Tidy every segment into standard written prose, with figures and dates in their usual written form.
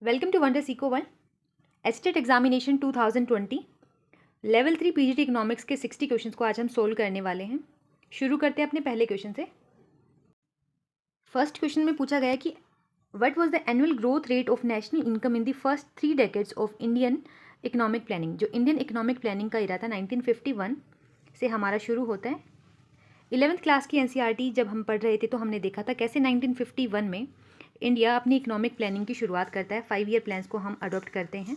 Welcome to wonder सीको world. State examination 2020 level 3 PGT economics के 60 questions को आज हम सोल्व करने वाले हैं। शुरू करते हैं अपने पहले क्वेश्चन से। फर्स्ट क्वेश्चन में पूछा गया कि what was the annual growth rate of national income in the first 3 decades of Indian economic planning. जो इंडियन इकोनॉमिक प्लानिंग का इरा था 1951 से हमारा शुरू होता है। 11th क्लास की एनसीईआरटी जब हम पढ़ रहे थे तो हमने देखा था कैसे 1951 में इंडिया अपनी इकोनॉमिक प्लानिंग की शुरुआत करता है। 5 ईयर प्लान्स को हम अडॉप्ट करते हैं।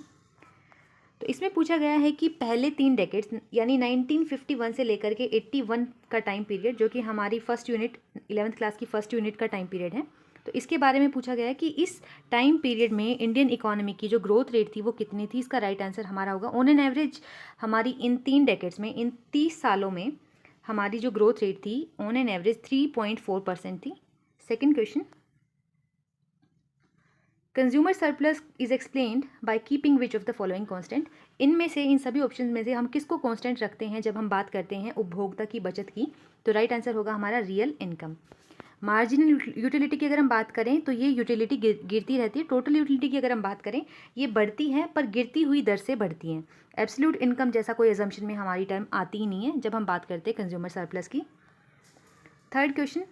तो इसमें पूछा गया है कि पहले 3 डेकेड्स यानी 1951 से लेकर के 81 का टाइम पीरियड, जो कि हमारी फर्स्ट यूनिट 11th क्लास की फर्स्ट यूनिट का टाइम पीरियड है, तो इसके बारे में पूछा गया है कि इस टाइम पीरियड में इंडियन इकोनॉमी की जो ग्रोथ रेट थी वो कितनी थी। इसका राइट आंसर हमारा होगा ऑन एन एवरेज हमारी इन 3 डेकेड्स में, इन 30 सालों में हमारी जो ग्रोथ रेट थी ऑन एन एवरेज 3.4% थी। Second question, consumer surplus is explained by keeping which of the following constant. इनमें से, इन सभी ऑप्शन में से हम किसको कांस्टेंट रखते हैं जब हम बात करते हैं उपभोक्ता की बचत की? तो राइट आंसर होगा हमारा रियल इनकम। मार्जिनल यूटिलिटी की अगर हम बात करें तो ये यूटिलिटी गिरती रहती है। टोटल यूटिलिटी की अगर हम बात करें ये बढ़ती है, पर गिरती हुई दर से बढ़ती हैं। एब्सोल्यूट इनकम जैसा कोई एजम्पशन में हमारी टर्म आती ही नहीं है जब हम बात करते हैं कंज्यूमर सरप्लस की। Third question,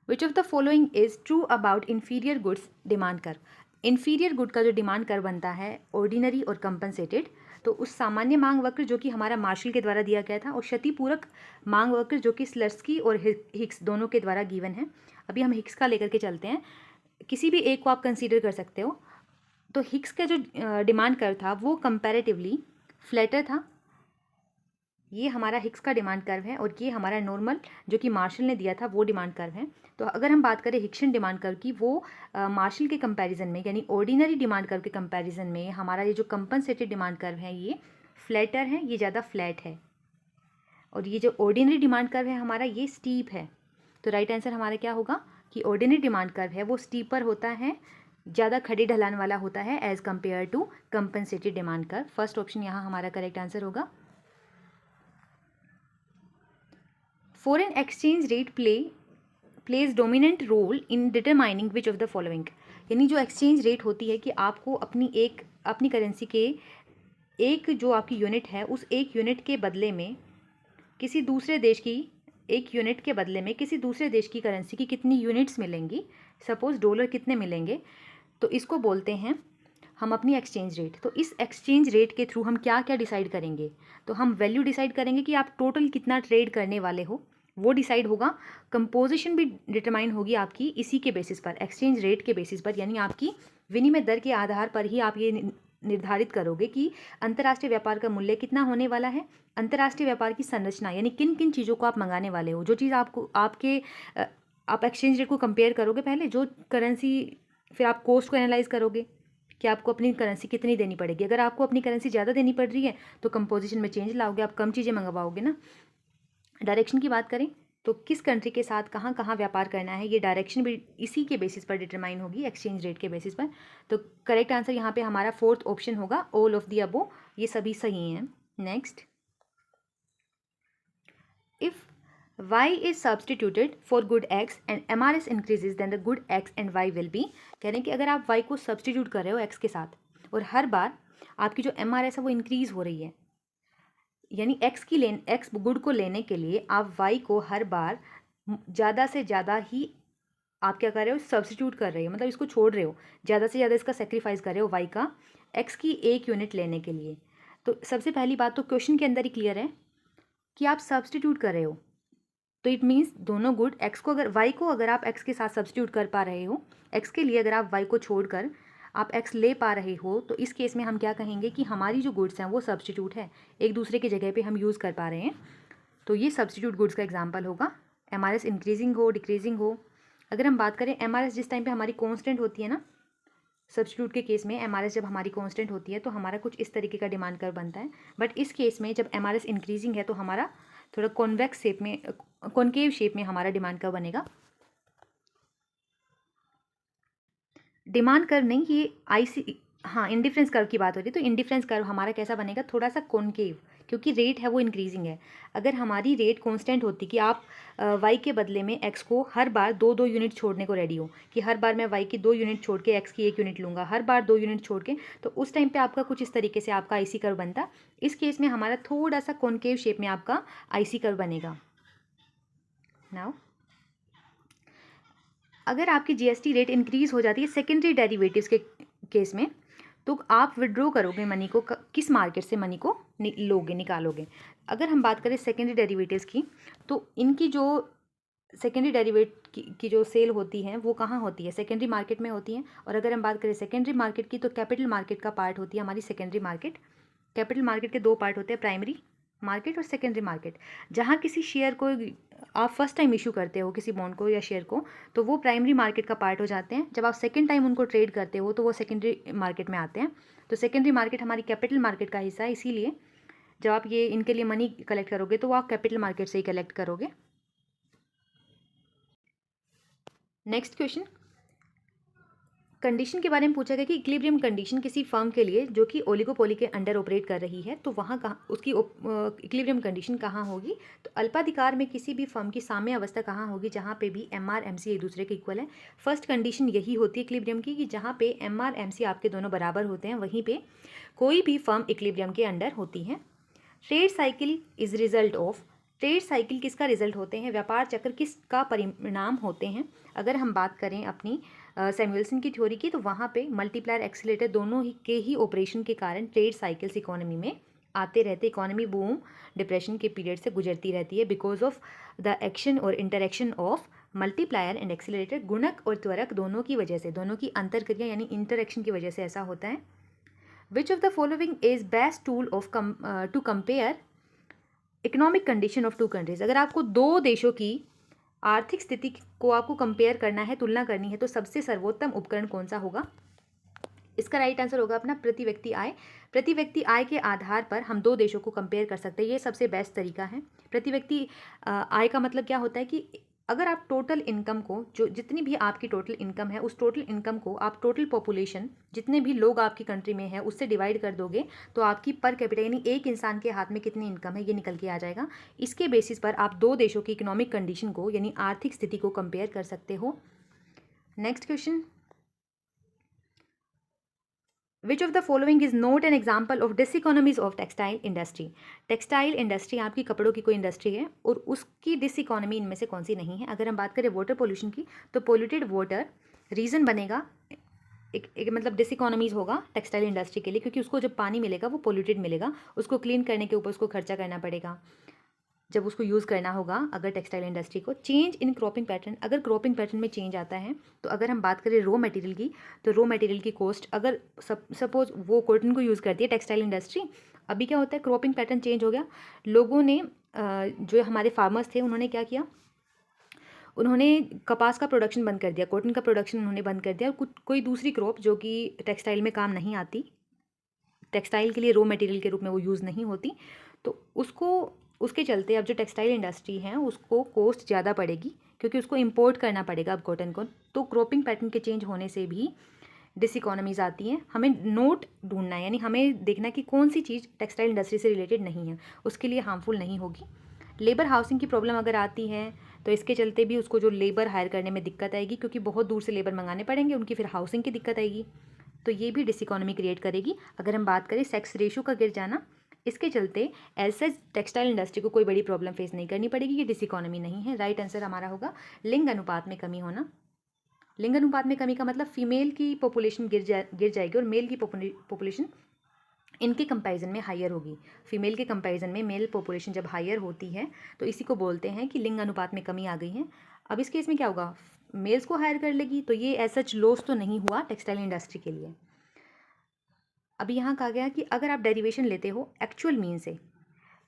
which of the following is true about inferior goods demand curve. Inferior good का जो डिमांड कर्व बनता है ऑर्डिनरी और कंपनसेटेड, तो उस सामान्य मांग वक्र जो कि हमारा मार्शल के द्वारा दिया गया था, और क्षतिपूरक मांग वक्र जो कि स्लर्स्की और हिक्स दोनों के द्वारा गिवन है। अभी हम हिक्स का लेकर के चलते हैं, किसी भी एक को आप कंसीडर कर सकते हो। तो हिक्स का जो डिमांड कर्व था वो कंपैरेटिवली फ्लैटर था। ये हमारा हिक्स का डिमांड कर्व है, और ये हमारा नॉर्मल जो कि मार्शल ने दिया था वो डिमांड कर्व है। तो अगर हम बात करें हिक्सन डिमांड कर्व की, वो मार्शल के कंपैरिजन में यानी ऑर्डिनरी डिमांड कर्व के कंपैरिजन में हमारा ये जो कंपनसेटेड डिमांड कर्व है ये फ्लैटर है, ये ज़्यादा फ्लैट है। और ये जो ऑर्डिनरी डिमांड कर्व है हमारा ये स्टीप है। तो राइट आंसर हमारा क्या होगा कि ऑर्डिनरी डिमांड कर्व है वो स्टीपर होता है, ज़्यादा खड़े ढलान वाला होता है as compared to compensated demand curve. First option यहाँ हमारा करेक्ट आंसर होगा। Foreign exchange rate plays dominant role in determining which of the following. यानी जो एक्सचेंज रेट होती है कि आपको अपनी करेंसी के एक जो आपकी यूनिट है उस एक यूनिट के बदले में किसी दूसरे देश की किसी दूसरे देश की करेंसी की कितनी यूनिट्स मिलेंगी। सपोज डॉलर कितने मिलेंगे, तो इसको बोलते हैं हम अपनी एक्सचेंज रेट। तो इस एक्सचेंज रेट के थ्रू हम क्या क्या डिसाइड करेंगे? तो हम वैल्यू डिसाइड करेंगे कि आप टोटल कितना ट्रेड करने वाले हो, वो डिसाइड होगा। कंपोजिशन भी डिटरमाइन होगी आपकी इसी के बेसिस पर, एक्सचेंज रेट के बेसिस पर, यानी आपकी विनिमय दर के आधार पर ही आप ये निर्धारित करोगे कि अंतर्राष्ट्रीय व्यापार का मूल्य कितना होने वाला है। अंतर्राष्ट्रीय व्यापार की संरचना यानी किन किन चीज़ों को आप मंगाने वाले हो, जो चीज़ आपको आप एक्सचेंज रेट को कंपेयर करोगे पहले, जो करेंसी, फिर आप कॉस्ट को एनालाइज करोगे कि आपको अपनी करेंसी कितनी देनी पड़ेगी। अगर आपको अपनी करेंसी ज़्यादा देनी पड़ रही है तो कंपोजिशन में चेंज लाओगे, आप कम चीज़ें मंगवाओगे ना। डायरेक्शन की बात करें तो किस कंट्री के साथ कहाँ कहाँ व्यापार करना है, ये डायरेक्शन भी इसी के बेसिस पर डिटरमाइन होगी, एक्सचेंज रेट के बेसिस पर। तो करेक्ट आंसर यहाँ पे हमारा फोर्थ ऑप्शन होगा, ऑल ऑफ दी अबो, ये सभी सही हैं। Next, if y is substituted for good x and MRS increases then the good x and y will be। कह रहे हैं कि अगर आप y को सब्सटीट्यूट कर रहे हो x के साथ और हर बार आपकी जो MRS है वो इंक्रीज हो रही है, यानी x गुड को लेने के लिए आप y को हर बार ज़्यादा से ज़्यादा ही आप क्या कर रहे हो, सब्सटीट्यूट कर रहे हो, मतलब इसको छोड़ रहे हो, ज़्यादा से ज़्यादा इसका सेक्रीफाइस कर रहे हो y का x की एक यूनिट लेने के लिए। तो सबसे पहली बात तो क्वेश्चन के अंदर ही क्लियर है कि आप सब्सटीट्यूट कर रहे हो, तो इट मीन्स दोनों गुड x को अगर y को अगर आप x के साथ सब्सटीट्यूट कर पा रहे हो, x के लिए अगर आप y को छोड़कर आप x ले पा रहे हो, तो इस केस में हम क्या कहेंगे कि हमारी जो गुड्स हैं वो सब्सटीट्यूट है, एक दूसरे की जगह पे हम यूज़ कर पा रहे हैं। तो ये सब्सटीट्यूट गुड्स का एग्जांपल होगा। MRS इंक्रीजिंग हो डिक्रीजिंग हो, अगर हम बात करें MRS जिस टाइम पे हमारी कांस्टेंट होती है ना, सब्सटीट्यूट के केस में MRS जब हमारी कांस्टेंट होती है तो हमारा कुछ इस तरीके का डिमांड कर्व बनता है। बट इस केस में जब MRS इंक्रीजिंग है तो हमारा थोड़ा कॉन्वेक्स शेप में, कॉन्केव शेप में हमारा डिमांड कर्व बनेगा। डिमांड कर्व नहीं, ये हाँ इंडिफरेंस कर्व की बात हो रही है, तो इंडिफरेंस कर्व हमारा कैसा बनेगा, थोड़ा सा कॉन्केव, क्योंकि रेट है वो इंक्रीजिंग है। अगर हमारी रेट कांस्टेंट होती कि आप वाई के बदले में एक्स को हर बार 2-2 यूनिट छोड़ने को रेडी हो, कि हर बार मैं वाई की 2 यूनिट छोड़ के एक्स की 1 यूनिट लूँगा, हर बार 2 यूनिट छोड़ के, तो उस टाइम पे आपका कुछ इस तरीके से आपका आईसी कर्व बनता। इस केस में हमारा थोड़ा सा कॉनकेव शेप में आपका आईसी कर्व बनेगा। नाउ अगर आपकी जीएसटी रेट इंक्रीज हो जाती है सेकेंडरी डेरिवेटिव्स के केस में, तो आप विड्रॉ करोगे मनी को किस मार्केट से मनी को लोगे, निकालोगे। अगर हम बात करें सेकेंडरी डेरिवेटिव्स की, तो इनकी जो सेकेंडरी डेरिवेट की जो सेल होती है वो कहाँ होती है, सेकेंडरी मार्केट में होती है। और अगर हम बात करें सेकेंडरी मार्केट की, तो कैपिटल मार्केट का पार्ट होती है हमारी सेकेंडरी मार्केट। कैपिटल मार्केट के 2 पार्ट होते हैं, प्राइमरी मार्केट और सेकेंडरी मार्केट। जहाँ किसी शेयर को आप फर्स्ट टाइम इशू करते हो, किसी बॉन्ड को या शेयर को, तो वो प्राइमरी मार्केट का पार्ट हो जाते हैं। जब आप सेकेंड टाइम उनको ट्रेड करते हो तो वो सेकेंडरी मार्केट में आते हैं। तो सेकेंडरी मार्केट हमारी कैपिटल मार्केट का हिस्सा है, इसीलिए जब आप ये इनके लिए मनी कलेक्ट करोगे तो वो आप कैपिटल मार्केट से ही कलेक्ट करोगे। नेक्स्ट क्वेश्चन, कंडीशन के बारे में पूछा गया कि इक्विलिब्रियम कंडीशन किसी फर्म के लिए जो कि ओलिगोपोली के अंडर ऑपरेट कर रही है, तो वहाँ कहाँ उसकी इक्विलिब्रियम कंडीशन कहाँ होगी। तो अल्पाधिकार में किसी भी फर्म की साम्य अवस्था कहाँ होगी, जहाँ पे भी एम आर एम सी एक दूसरे के इक्वल है। फर्स्ट कंडीशन यही होती है इक्विलिब्रियम की, कि जहाँ पे एम आर एम सी आपके दोनों बराबर होते हैं, वहीं पे कोई भी फर्म इक्विलिब्रियम के अंडर होती है। Trade cycle is result of, trade cycle किसका रिजल्ट होते हैं, व्यापार चक्र किसका परिणाम होते हैं। अगर हम बात करें अपनी सैमुएल्सन की थ्योरी की, तो वहाँ पे मल्टीप्लायर एक्सीलरेटर दोनों ही के ही ऑपरेशन के कारण ट्रेड साइकिल्स इकोनॉमी में आते रहते। इकोनॉमी बूम डिप्रेशन के पीरियड से गुजरती रहती है बिकॉज ऑफ द एक्शन और interaction of multiplier and accelerator. गुणक और त्वरक दोनों की वजह से, दोनों की अंतरक्रिया यानी इंटरेक्शन की वजह से ऐसा होता है। Which of the following is best tool of to compare economic condition of 2 countries. अगर आपको 2 देशों की आर्थिक स्थिति को आपको कंपेयर करना है, तुलना करनी है, तो सबसे सर्वोत्तम उपकरण कौन सा होगा। इसका राइट आंसर होगा अपना प्रति व्यक्ति आय। प्रति व्यक्ति आय के आधार पर हम 2 देशों को कंपेयर कर सकते हैं, ये सबसे बेस्ट तरीका है। प्रति व्यक्ति आय का मतलब क्या होता है कि अगर आप टोटल इनकम को, जो जितनी भी आपकी टोटल इनकम है, उस टोटल इनकम को आप टोटल पॉपुलेशन, जितने भी लोग आपकी कंट्री में हैं, उससे डिवाइड कर दोगे, तो आपकी पर कैपिटा यानी एक इंसान के हाथ में कितनी इनकम है ये निकल के आ जाएगा। इसके बेसिस पर आप 2 देशों की इकोनॉमिक कंडीशन को यानी आर्थिक स्थिति को कंपेयर कर सकते हो। Next question, which of the following is not an example of diseconomies of textile industry. Textile industry आपकी कपड़ों की कोई इंडस्ट्री है और उसकी डिसइकोनॉमी इनमें से कौन सी नहीं है। अगर हम बात करें वाटर पोल्यूशन की, तो पोल्यूटेड वाटर रीज़न बनेगा, एक मतलब डिसइकोनॉमीज होगा टेक्सटाइल इंडस्ट्री के लिए, क्योंकि उसको जब पानी मिलेगा वो पोल्यूटेड मिलेगा, उसको क्लीन करने के ऊपर उसको खर्चा करना पड़ेगा जब उसको यूज़ करना होगा। अगर टेक्सटाइल इंडस्ट्री को चेंज इन क्रॉपिंग पैटर्न, अगर क्रॉपिंग पैटर्न में चेंज आता है, तो अगर हम बात करें रॉ मटेरियल की, तो रॉ मटेरियल की कॉस्ट, अगर सपोज वो कॉटन को यूज़ करती है टेक्सटाइल इंडस्ट्री, अभी क्या होता है क्रॉपिंग पैटर्न चेंज हो गया, लोगों ने जो हमारे फार्मर्स थे उन्होंने क्या किया, उन्होंने कपास का प्रोडक्शन बंद कर दिया, कॉटन का प्रोडक्शन उन्होंने बंद कर दिया, और कुछ कोई दूसरी क्रॉप जो कि टेक्सटाइल में काम नहीं आती, टेक्सटाइल के लिए रॉ मटेरियल के रूप में वो यूज़ नहीं होती, तो उसके चलते अब जो टेक्सटाइल इंडस्ट्री है उसको कॉस्ट ज़्यादा पड़ेगी, क्योंकि उसको इंपोर्ट करना पड़ेगा अब कॉटन को। तो क्रॉपिंग पैटर्न के चेंज होने से भी डिसइकोनॉमीज आती हैं। हमें नोट ढूंढना है, यानी हमें देखना है कि कौन सी चीज़ टेक्सटाइल इंडस्ट्री से रिलेटेड नहीं है, उसके लिए हार्मफुल नहीं होगी। लेबर हाउसिंग की प्रॉब्लम अगर आती है, तो इसके चलते भी उसको जो लेबर हायर करने में दिक्कत आएगी, क्योंकि बहुत दूर से लेबर मंगाने पड़ेंगे, उनकी फिर हाउसिंग की दिक्कत आएगी, तो ये भी डिसइकोनॉमी क्रिएट करेगी। अगर हम बात करें सेक्स रेशो का गिर जाना, इसके चलते ऐसे टेक्सटाइल इंडस्ट्री को कोई बड़ी प्रॉब्लम फेस नहीं करनी पड़ेगी, ये डिसइकोनॉमी नहीं है। राइट आंसर हमारा होगा लिंग अनुपात में कमी होना। लिंग अनुपात में कमी का मतलब फीमेल की पॉपुलेशन गिर जाएगी और मेल की पॉपुलेशन इनके कंपैरिजन में हायर होगी। फीमेल के कंपैरिजन में मेल पॉपुलेशन जब हायर होती है, तो इसी को बोलते हैं कि लिंग अनुपात में कमी आ गई है। अब इस केस में क्या होगा, मेल्स को हायर कर लेगी, तो ये एज सच लॉस तो नहीं हुआ टेक्सटाइल इंडस्ट्री के लिए। अभी यहाँ कहा गया कि अगर आप डेरिवेशन लेते हो एक्चुअल मीन से,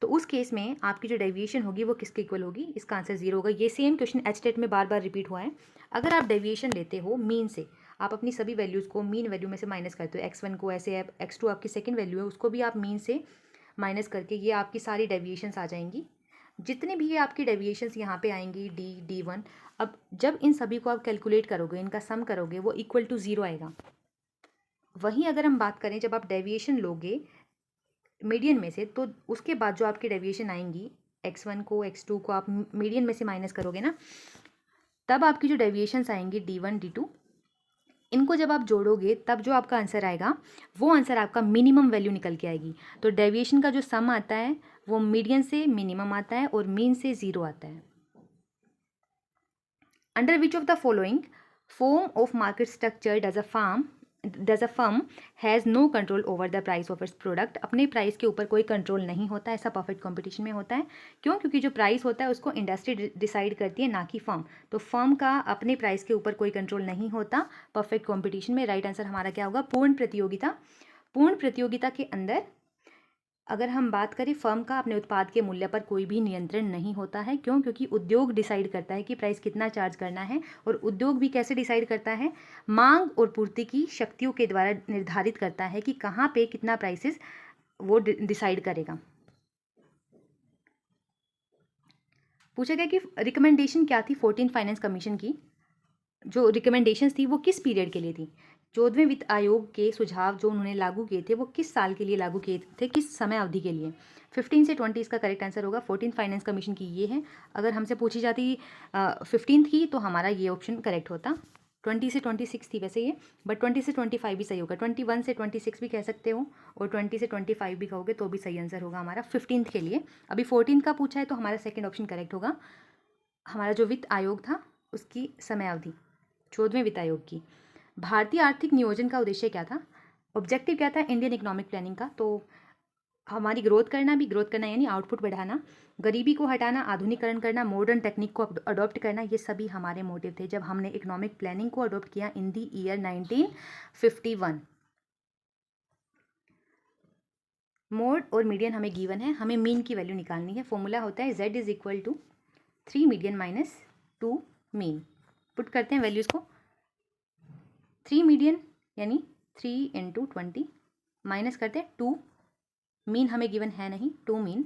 तो उस केस में आपकी जो डेविएशन होगी वो किसके इक्वल होगी, इसका आंसर 0 होगा। ये सेम क्वेश्चन एचटेट में बार बार रिपीट हुआ है। अगर आप डेविएशन लेते हो मीन से, आप अपनी सभी वैल्यूज़ को मीन वैल्यू में से माइनस करते हो, x1 को ऐसे, x2 आपकी सेकंड वैल्यू है उसको भी आप मीन से माइनस करके ये आपकी सारी डेविएशंस आ जाएंगी। जितने भी ये आपकी डेविएशंस यहाँ पे आएंगी D1, अब जब इन सभी को आप कैलकुलेट करोगे, इनका सम करोगे, वो इक्वल टू 0 आएगा। वहीं अगर हम बात करें जब आप डेविएशन लोगे मीडियन में से, तो उसके बाद जो आपकी डेविएशन आएंगी, x1 को x2 को आप मीडियन में से माइनस करोगे ना, तब आपकी जो डेविएशंस आएंगी d1 d2, इनको जब आप जोड़ोगे तब जो आपका आंसर आएगा वो आंसर आपका मिनिमम वैल्यू निकल के आएगी। तो डेविएशन का जो सम आता है वो मीडियन से मिनिमम आता है और मीन से 0 आता है। Under which of the following form of market structure does a firm has no control over the price of its product. अपने प्राइस के ऊपर कोई कंट्रोल नहीं होता, ऐसा परफेक्ट कंपटीशन में होता है। क्यों? क्योंकि जो प्राइस होता है उसको इंडस्ट्री डिसाइड करती है, ना कि फर्म। तो फर्म का अपने प्राइस के ऊपर कोई कंट्रोल नहीं होता परफेक्ट कंपटीशन में। राइट आंसर हमारा क्या होगा? पूर्ण प्रतियोगिता। पूर्ण प्रतियोगिता के अंदर अगर हम बात करें, फर्म का अपने उत्पाद के मूल्य पर कोई भी नियंत्रण नहीं होता है। क्यों? क्योंकि उद्योग डिसाइड करता है कि प्राइस कितना चार्ज करना है, और उद्योग भी कैसे डिसाइड करता है? मांग और पूर्ति की शक्तियों के द्वारा निर्धारित करता है कि कहाँ पे कितना प्राइसेस वो डिसाइड करेगा। पूछा गया कि रिकमेंडेशन क्या थी 14 फाइनेंस कमीशन की, जो रिकमेंडेशंस थी वो किस पीरियड के लिए थी? 14वें वित्त आयोग के सुझाव जो उन्होंने लागू किए थे वो किस साल के लिए लागू किए थे, किस समय अवधि के लिए? 15 से 20 इसका करेक्ट आंसर होगा। 14 फाइनेंस कमीशन की ये है। अगर हमसे पूछी जाती 15 की तो हमारा ये ऑप्शन करेक्ट होता। 20 से 26 थी वैसे ये, बट 20 से 25 भी सही होगा। 21 से 26 भी कह सकते हो, और 20 से 25 भी कहोगे तो भी सही आंसर होगा हमारा 15 के लिए। अभी 14 का पूछा है तो हमारा सेकेंड ऑप्शन करेक्ट होगा। हमारा जो वित्त आयोग था उसकी समय अवधि 14वें वित्त आयोग की। भारतीय आर्थिक नियोजन का उद्देश्य क्या था? ऑब्जेक्टिव क्या था इंडियन इकोनॉमिक प्लानिंग का? तो हमारी ग्रोथ करना यानी आउटपुट बढ़ाना, गरीबी को हटाना, आधुनिकीकरण करना, मॉडर्न टेक्निक को अडॉप्ट करना, ये सभी हमारे मोटिव थे जब हमने इकोनॉमिक प्लानिंग को अडॉप्ट किया इन दी ईयर 1951। मोड और मीडियन हमें गिवन है, हमें मीन की वैल्यू निकालनी है। फॉर्मूला होता है z is equal to 3 median minus 2 mean. Put करते हैं वैल्यूज़ को। 3 मीडियन यानी 3 इंटू 20 माइनस करते हैं 2 मीन, हमें गिवन है नहीं, 2 मीन।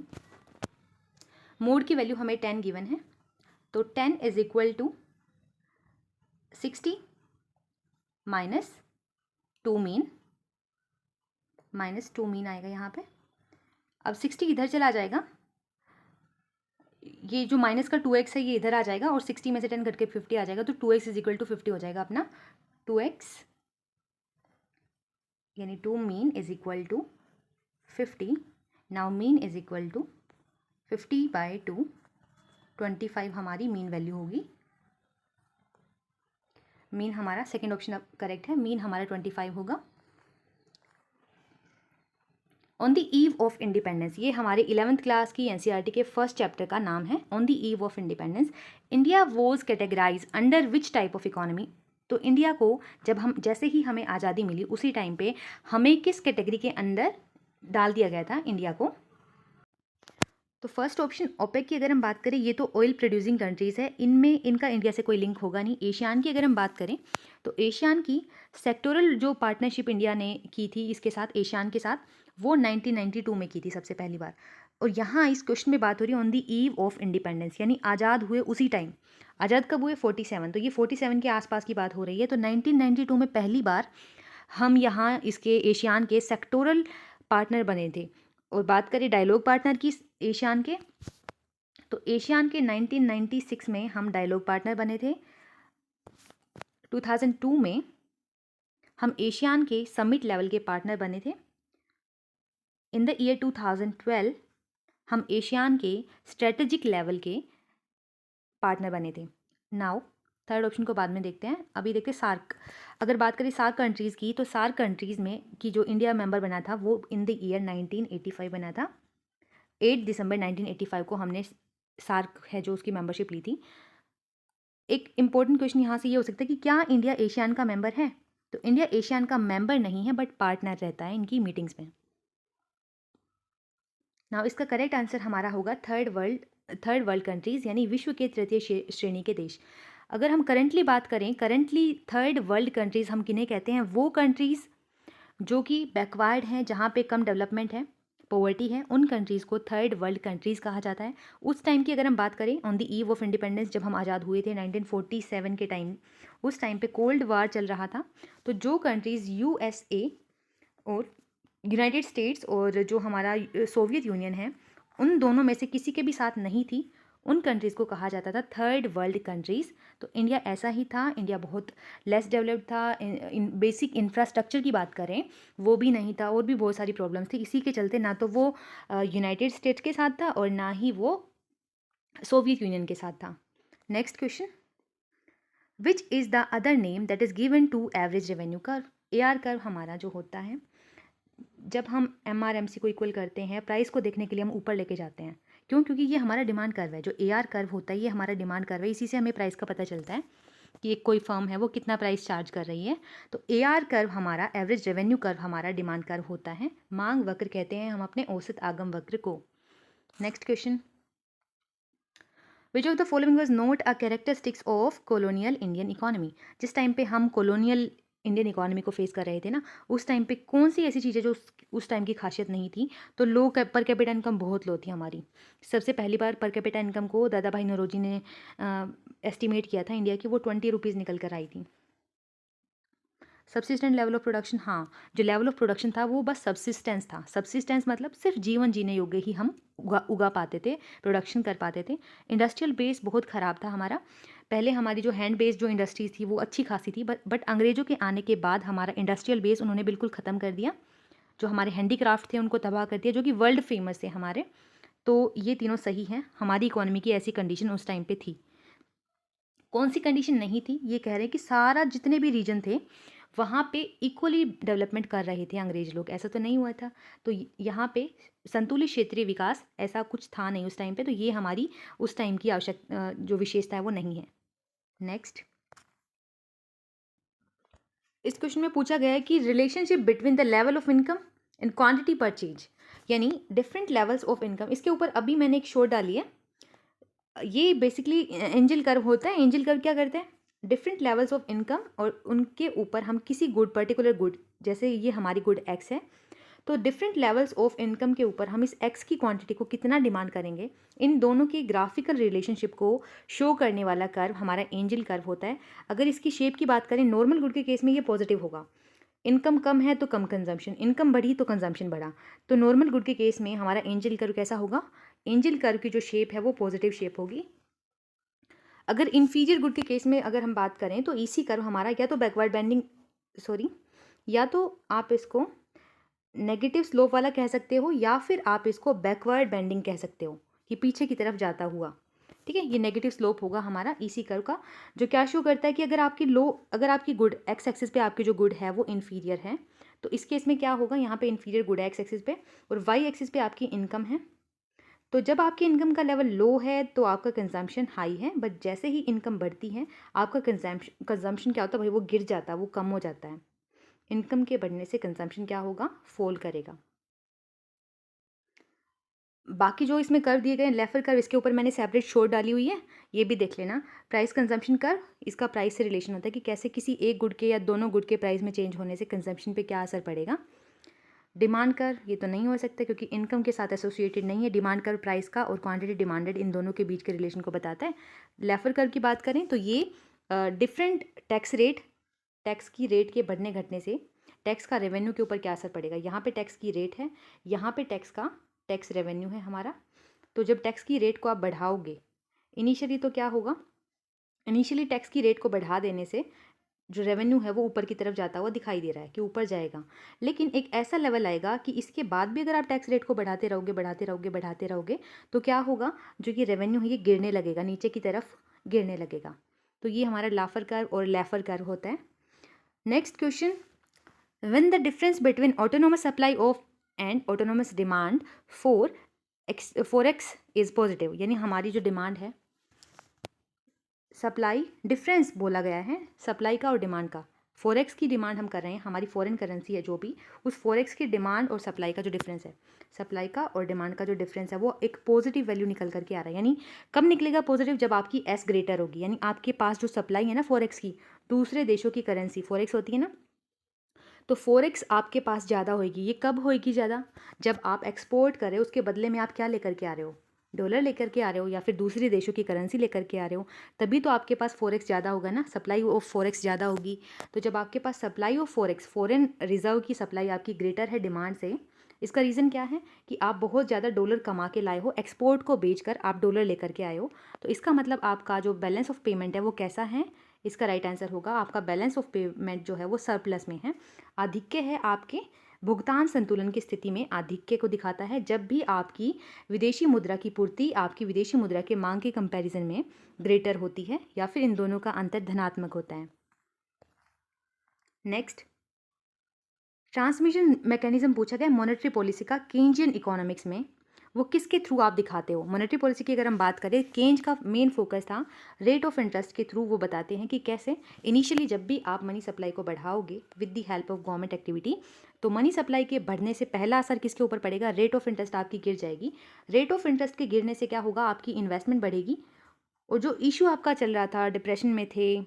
मोड की वैल्यू हमें 10 गिवन है, तो 10 is equal to 60 minus 2 mean, minus 2 mean आएगा यहाँ पे। अब 60 इधर चला जाएगा, ये जो माइनस का 2x है ये इधर आ जाएगा, और 60 में से 10 घट के 50 आ जाएगा, तो 2x इज इक्वल टू 50 हो जाएगा अपना। 2x यानी 2 mean is equal to 50। Now mean is equal to 50/2, 25 हमारी मीन वैल्यू होगी। मीन हमारा सेकेंड ऑप्शन अब करेक्ट है, मीन हमारा 25 होगा। On the eve of independence, ये हमारे 11th क्लास की एनसीईआरटी के फर्स्ट चैप्टर का नाम है, on the eve of independence. India was categorise under which type of economy? तो इंडिया को जैसे ही हमें आज़ादी मिली उसी टाइम पे हमें किस कैटेगरी के अंदर डाल दिया गया था इंडिया को? तो फर्स्ट ऑप्शन ओपेक की अगर हम बात करें, ये तो ऑयल प्रोड्यूसिंग कंट्रीज़ है, इनमें इनका इंडिया से कोई लिंक होगा नहीं। एशियान की अगर हम बात करें तो एशियान की सेक्टोरल जो पार्टनरशिप इंडिया ने की थी इसके साथ, एशियान के साथ, वो 1992 में की थी सबसे पहली बार। और यहाँ इस क्वेश्चन में बात हो रही है on the ewe of independence, यानी आज़ाद हुए उसी टाइम। आज़ाद कब हुए? 47, तो ये 47 के आसपास की बात हो रही है। तो 1992 में पहली बार हम यहाँ इसके एशियान के सेक्टोरल पार्टनर बने थे। और बात करें डायलॉग पार्टनर की एशियान के, तो एशियान के 1996 में हम डायलॉग पार्टनर बने थे। 2002 में हम एशियान के समिट लेवल के पार्टनर बने थे। इन द ईयर 2012 हम एशियान के स्ट्रेटेजिक लेवल के पार्टनर बने थे। नाउ थर्ड ऑप्शन को बाद में देखते हैं, अभी देखते हैं सार्क। अगर बात करें सार्क कंट्रीज़ की, तो सार्क कंट्रीज़ में की जो इंडिया मेंबर बना था वो इन द ईयर 1985 बना था। 8 दिसंबर 1985 को हमने सार्क है जो उसकी मेंबरशिप ली थी। एक इंपॉर्टेंट क्वेश्चन यहाँ से ये हो सकता है कि क्या इंडिया एशियान का मेंबर है? तो इंडिया एशियान का मेंबर नहीं है, बट पार्टनर रहता है इनकी मीटिंग्स में। नाउ इसका करेक्ट आंसर हमारा होगा थर्ड वर्ल्ड कंट्रीज़, यानी विश्व के तृतीय श्रेणी के देश। अगर हम करंटली बात करें, करंटली थर्ड वर्ल्ड कंट्रीज़ हम किन्हें कहते हैं? वो कंट्रीज़ जो कि बैकवर्ड हैं, जहाँ पे कम डेवलपमेंट है, पॉवर्टी है, उन कंट्रीज़ को थर्ड वर्ल्ड कंट्रीज़ कहा जाता है। उस टाइम की अगर हम बात करें, on the eve of independence, जब हम आज़ाद हुए थे 1947 के टाइम, उस टाइम पे कोल्ड वार चल रहा था। तो जो कंट्रीज़ USA और यूनाइटेड स्टेट्स और जो हमारा सोवियत यूनियन है, उन दोनों में से किसी के भी साथ नहीं थी, उन कंट्रीज़ को कहा जाता था थर्ड वर्ल्ड कंट्रीज़। तो इंडिया ऐसा ही था। इंडिया बहुत लेस डेवलप्ड था। बेसिक इंफ्रास्ट्रक्चर की बात करें, वो भी नहीं था, और भी बहुत सारी प्रॉब्लम्स थी। इसी के चलते ना तो वो यूनाइटेड स्टेट्स के साथ था और ना ही वो सोवियत यूनियन के साथ था। Next question, which is the other name that is given to average revenue curve. AR curve हमारा जो होता है, जब हम MRMC को इक्वल करते हैं, प्राइस को देखने के लिए हम ऊपर लेके जाते हैं। क्यों? क्योंकि ये हमारा डिमांड कर्व है। जो AR कर्व होता है ये हमारा डिमांड कर्व है। इसी से हमें प्राइस का पता चलता है कि एक कोई फर्म है वो कितना प्राइस चार्ज कर रही है। तो AR कर्व हमारा, एवरेज रेवेन्यू कर्व हमारा डिमांड कर्व होता है। मांग वक्र कहते हैं हम अपने औसत आगम वक्र को। Next question, which of the following was not a characteristics of colonial Indian economy. जिस टाइम पे हम कॉलोनियल इंडियन इकोनॉमी को फेस कर रहे थे ना, उस टाइम पे कौन सी ऐसी चीज़ें जो उस टाइम की खासियत नहीं थी। तो लो पर कैपिटा इनकम बहुत लो थी हमारी। सबसे पहली बार पर कैपिटा इनकम को दादा भाई नौरोजी ने एस्टिमेट किया था इंडिया की, वो 20 रुपीज़ निकल कर आई थी। सब्सिस्टेंट लेवल ऑफ प्रोडक्शन, हाँ, जो लेवल ऑफ प्रोडक्शन था वो बस सब्सिस्टेंस था। सब्सिस्टेंस मतलब सिर्फ जीवन जीने योग्य ही हम उगा पाते थे, प्रोडक्शन कर पाते थे। इंडस्ट्रियल बेस बहुत ख़राब था हमारा। पहले हमारी जो हैंड बेस्ड जो इंडस्ट्रीज़ थी वो अच्छी खासी थी, बट अंग्रेज़ों के आने के बाद हमारा इंडस्ट्रियल बेस उन्होंने बिल्कुल ख़त्म कर दिया। जो हमारे हैंडीक्राफ्ट थे उनको तबाह कर दिया, जो कि वर्ल्ड फेमस थे हमारे। तो ये तीनों सही हैं। हमारी इकोनॉमी की ऐसी कंडीशन उस टाइम पे थी। कौन सी कंडीशन नहीं थी? ये कह रहे हैं कि सारा जितने भी रीजन थे वहाँ पे इक्वली डेवलपमेंट कर रहे थे अंग्रेज लोग, ऐसा तो नहीं हुआ था। तो यहाँ पे संतुलित क्षेत्रीय विकास ऐसा कुछ था नहीं उस टाइम पे। तो ये हमारी उस टाइम की जो विशेषता है वो नहीं है। नेक्स्ट, इस क्वेश्चन में पूछा गया है कि relationship between the level of income and quantity purchase, यानी डिफरेंट लेवल्स ऑफ इनकम। इसके ऊपर अभी मैंने एक शोर डाली है। ये बेसिकली एंजल कर्व होता है। एंजल कर्व क्या करते हैं? डिफरेंट लेवल्स ऑफ इनकम और उनके ऊपर हम किसी गुड, पर्टिकुलर गुड, जैसे ये हमारी गुड एक्स है, तो डिफरेंट लेवल्स ऑफ इनकम के ऊपर हम इस एक्स की क्वांटिटी को कितना डिमांड करेंगे, इन दोनों की ग्राफिकल रिलेशनशिप को शो करने वाला कर्व हमारा एंजल कर्व होता है। अगर इसकी शेप की बात करें, नॉर्मल गुड के केस में ये पॉजिटिव होगा। इनकम कम है तो कम कंजम्पशन, इनकम बढ़ी तो कंजम्पशन बढ़ा। तो नॉर्मल गुड के केस में हमारा एंजल कर्व कैसा होगा? एंजल कर्व की जो शेप है वो पॉजिटिव शेप होगी। अगर इन्फीरियर गुड के केस में अगर हम बात करें तो EC कर्व हमारा या तो बैकवर्ड बेंडिंग, सॉरी, या तो आप इसको नेगेटिव स्लोप वाला कह सकते हो, या फिर आप इसको बैकवर्ड बेंडिंग कह सकते हो कि पीछे की तरफ जाता हुआ। ठीक है, ये नेगेटिव स्लोप होगा हमारा EC कर्व का, जो क्या शो करता है कि अगर आपकी गुड एक्स एक्सिस पे आपकी जो गुड है वो इन्फीरियर है, तो इस केस में क्या होगा, यहाँ पे इन्फीरियर गुड है एक्स एक्सिस पे, और वाई एक्सिस पे आपकी इनकम है। तो जब आपकी इनकम का लेवल लो है तो आपका कंजम्पशन हाई है, बट जैसे ही इनकम बढ़ती है आपका कंजम्पशन क्या होता है भाई, वो गिर जाता है, वो कम हो जाता है। इनकम के बढ़ने से कंजम्पशन क्या होगा? फॉल करेगा। बाकी जो इसमें कर्व दिए गए हैं, लेफर कर्व, इसके ऊपर मैंने सेपरेट शोर डाली हुई है, ये भी देख लेना। प्राइस कंजम्पशन कर्व, इसका प्राइस से रिलेशन होता है कि कैसे किसी एक गुड के या दोनों गुड के प्राइस में चेंज होने से कंजम्पशन पे क्या असर पड़ेगा। डिमांड कर्व, ये तो नहीं हो सकता क्योंकि इनकम के साथ एसोसिएटेड नहीं है। डिमांड कर्व प्राइस का और क्वांटिटी डिमांडेड इन दोनों के बीच के रिलेशन को बताता है। लेफर कर्व की बात करें तो ये डिफरेंट टैक्स रेट, टैक्स की रेट के बढ़ने घटने से टैक्स का रेवेन्यू के ऊपर क्या असर पड़ेगा। यहाँ पे टैक्स की रेट है, यहाँ पे टैक्स रेवेन्यू है हमारा। तो जब टैक्स की रेट को आप बढ़ाओगे इनिशियली, तो क्या होगा, इनिशियली टैक्स की रेट को बढ़ा देने से जो रेवेन्यू है वो ऊपर की तरफ जाता हुआ दिखाई दे रहा है कि ऊपर जाएगा। लेकिन एक ऐसा लेवल आएगा कि इसके बाद भी अगर आप टैक्स रेट को बढ़ाते रहोगे तो क्या होगा, जो कि रेवेन्यू है ये गिरने लगेगा, नीचे की तरफ गिरने लगेगा। तो ये हमारा लाफर कर्व और लेफर कर्व होता है। Next question, when the difference between autonomous supply of and autonomous demand for x is positive, यानी हमारी जो डिमांड है, सप्लाई डिफरेंस बोला गया है सप्लाई का और डिमांड का। फॉरेक्स की डिमांड हम कर रहे हैं, हमारी फॉरेन करेंसी है जो भी, उस फॉरेक्स की डिमांड और सप्लाई का जो डिफरेंस है, सप्लाई का और डिमांड का जो डिफरेंस है वो एक पॉजिटिव वैल्यू निकल करके आ रहा है। यानी कब निकलेगा पॉजिटिव? जब आपकी एस ग्रेटर होगी, यानी आपके पास जो सप्लाई है ना फॉरेक्स की, दूसरे देशों की करेंसी फॉरेक्स होती है ना, तो फॉरेक्स आपके पास ज़्यादा होगी। ये कब होगी ज़्यादा? जब आप एक्सपोर्ट करें, उसके बदले में आप क्या लेकर के आ रहे हो? डॉलर लेकर के आ रहे हो या फिर दूसरे देशों की करेंसी लेकर के आ रहे हो, तभी तो आपके पास फॉरेक्स ज़्यादा होगा ना, सप्लाई ऑफ फॉरेक्स ज़्यादा होगी। तो जब आपके पास supply of forex, foreign reserve की सप्लाई आपकी ग्रेटर है डिमांड से, इसका रीज़न क्या है कि आप बहुत ज़्यादा डॉलर कमा के लाए हो, एक्सपोर्ट को बेचकर आप डॉलर लेकर के आए हो। तो इसका मतलब आपका जो बैलेंस ऑफ पेमेंट है वो कैसा है? इसका राइट आंसर होगा आपका बैलेंस ऑफ पेमेंट जो है वो सरप्लस में है। आधिक्य है आपके भुगतान संतुलन की स्थिति में, आधिक्य को दिखाता है जब भी आपकी विदेशी मुद्रा की पूर्ति आपकी विदेशी मुद्रा के मांग के कंपैरिजन में ग्रेटर होती है या फिर इन दोनों का अंतर धनात्मक होता है। नेक्स्ट, ट्रांसमिशन मैकेनिज्म पूछा गया मॉनेटरी पॉलिसी का केंजियन इकोनॉमिक्स में, वो किसके थ्रू आप दिखाते हो। मॉनेटरी पॉलिसी की अगर हम बात करें, केंज का मेन फोकस था रेट ऑफ इंटरेस्ट के थ्रू। वो बताते हैं कि कैसे इनिशियली जब भी आप मनी सप्लाई को बढ़ाओगे with the help of government activity, तो मनी सप्लाई के बढ़ने से पहला असर किसके ऊपर पड़ेगा? रेट ऑफ इंटरेस्ट आपकी गिर जाएगी। रेट ऑफ इंटरेस्ट के गिरने से क्या होगा? आपकी इन्वेस्टमेंट बढ़ेगी। और जो इशू आपका चल रहा था, डिप्रेशन में थे,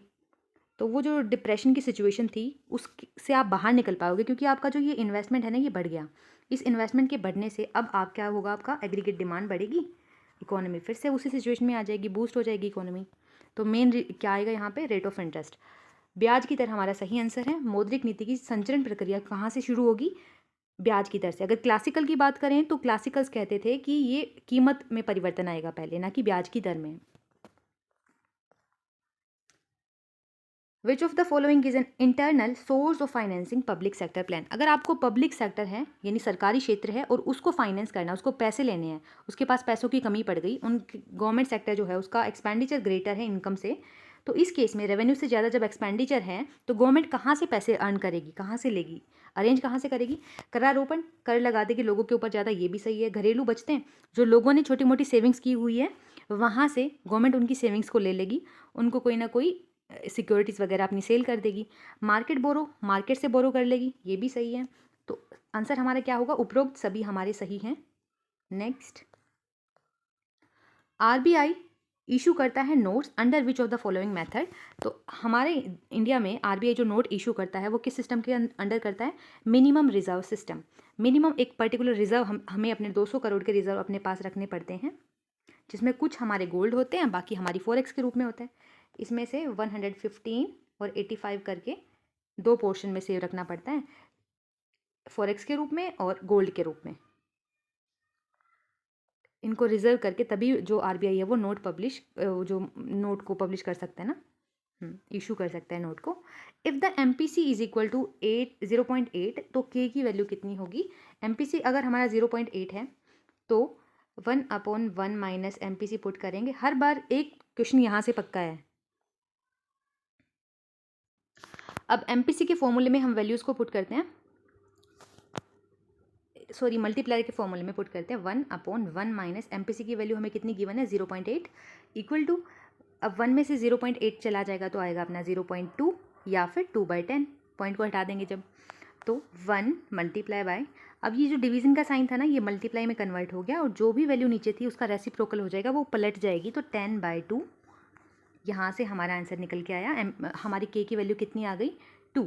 तो वो जो डिप्रेशन की सिचुएशन थी उससे आप बाहर निकल पाओगे, क्योंकि आपका जो ये इन्वेस्टमेंट है ना, ये बढ़ गया। इस इन्वेस्टमेंट के बढ़ने से अब आप क्या होगा? आपका एग्रीगेट डिमांड बढ़ेगी, इकोनॉमी फिर से उसी सिचुएशन में आ जाएगी, बूस्ट हो जाएगी इकोनॉमी। तो मेन क्या आएगा यहाँ पे? Rate of interest. ब्याज की दर हमारा सही आंसर है। मौद्रिक नीति की संचरण प्रक्रिया कहाँ से शुरू होगी? ब्याज की दर से। अगर क्लासिकल की बात करें तो क्लासिकल्स कहते थे कि ये कीमत में परिवर्तन आएगा पहले, ना कि ब्याज की दर में। विच of the following is an internal source of financing public sector plan. अगर आपको पब्लिक सेक्टर है यानी सरकारी क्षेत्र है और उसको फाइनेंस करना, उसको पैसे लेने हैं, उसके पास पैसों की कमी पड़ गई, उन गवर्नमेंट सेक्टर जो है उसका एक्सपेंडिचर ग्रेटर है इनकम से, तो इस केस में रेवेन्यू से ज़्यादा जब एक्सपेंडिचर है तो गवर्नमेंट कहाँ से पैसे अर्न करेगी? कहाँ से लेगी? अरेंज कहाँ से करेगी? करारोपण, कर लगा देगी लोगों के ऊपर ज़्यादा, ये भी सही है। घरेलू बचतें, जो लोगों ने छोटी मोटी सेविंग्स की हुई है वहाँ से गवर्नमेंट उनकी सेविंग्स को ले लेगी, उनको कोई ना कोई सिक्योरिटीज़ वगैरह अपनी सेल कर देगी। मार्केट बोरो, मार्केट से बोरो कर लेगी, ये भी सही है। तो आंसर हमारा क्या होगा? उपरोक्त सभी हमारे सही हैं। नेक्स्ट, आरबीआई इशू करता है notes under which of the following method. तो हमारे इंडिया में आरबीआई जो नोट इशू करता है वो किस सिस्टम के अंडर करता है? Minimum reserve system. मिनिमम एक पर्टिकुलर रिजर्व हमें अपने 200 करोड़ के रिजर्व अपने पास रखने पड़ते हैं, जिसमें कुछ हमारे गोल्ड होते हैं, बाकी हमारी फॉरेक्स के रूप में होता है। इसमें से 115 और 85 करके दो पोर्शन में सेव रखना पड़ता है, फॉरेक्स के रूप में और गोल्ड के रूप में। इनको रिजर्व करके तभी जो आरबीआई है वो जो नोट को पब्लिश कर सकता है ना, इशू कर सकता है नोट को। If the MPC is equal to 0.8, तो के की वैल्यू कितनी होगी? एमपीसी अगर हमारा 0.8 है तो 1/1 माइनस एमपीसी पुट करेंगे। हर बार एक क्वेश्चन यहाँ से पक्का है। अब एमपीसी के फॉर्मूले में हम वैल्यूज़ को पुट करते हैं, सॉरी मल्टीप्लायर के फॉर्मूले में पुट करते हैं। 1/1 माइनस एमपीसी की वैल्यू हमें कितनी गिवन है? 0.8 इक्वल टू, अब 1 में से 0.8 चला जाएगा तो आएगा अपना 0.2 या फिर 2/10, पॉइंट को हटा देंगे जब, तो 1 मल्टीप्लाई बाय, अब ये जो डिवीजन का साइन था ना ये मल्टीप्लाई में कन्वर्ट हो गया और जो भी वैल्यू नीचे थी उसका रेसिप्रोकल हो जाएगा, वो पलट जाएगी, तो 10/2 यहाँ से हमारा आंसर निकल के आया। हमारी के की वैल्यू कितनी आ गई? 2।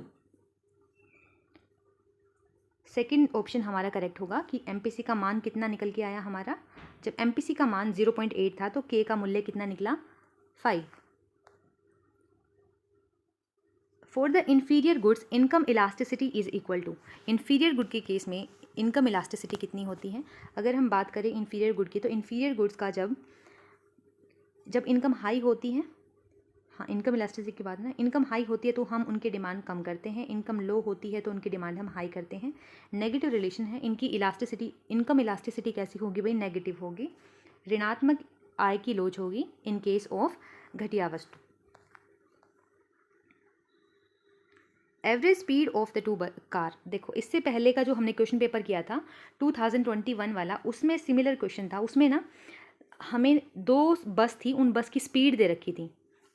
सेकंड ऑप्शन हमारा करेक्ट होगा कि एमपीसी का मान कितना निकल के आया हमारा? जब एमपीसी का मान 0.8 था तो के का मूल्य कितना निकला? 5। For the inferior goods income elasticity is equal to. Inferior good के केस में इनकम इलास्टिसिटी कितनी होती है? अगर हम बात करें इन्फीरियर गुड की, तो इन्फीरियर गुड्स का जब इनकम हाई होती है, हाँ इनकम इलास्टिसिटी की बात ना, इनकम हाई होती है तो हम उनकी डिमांड कम करते हैं, इनकम लो होती है तो उनकी डिमांड हम हाई करते हैं। नेगेटिव रिलेशन है इनकी इलास्टिसिटी, इनकम इलास्टिसिटी कैसी होगी भाई? नेगेटिव होगी। ऋणात्मक आय की लोच होगी इन केस ऑफ घटिया वस्तु। Average speed of the two car, देखो इससे पहले का जो हमने क्वेश्चन पेपर किया था 2021 वाला, उसमें सिमिलर क्वेश्चन था। उसमें ना हमें दो बस थी, उन बस की स्पीड दे रखी थी,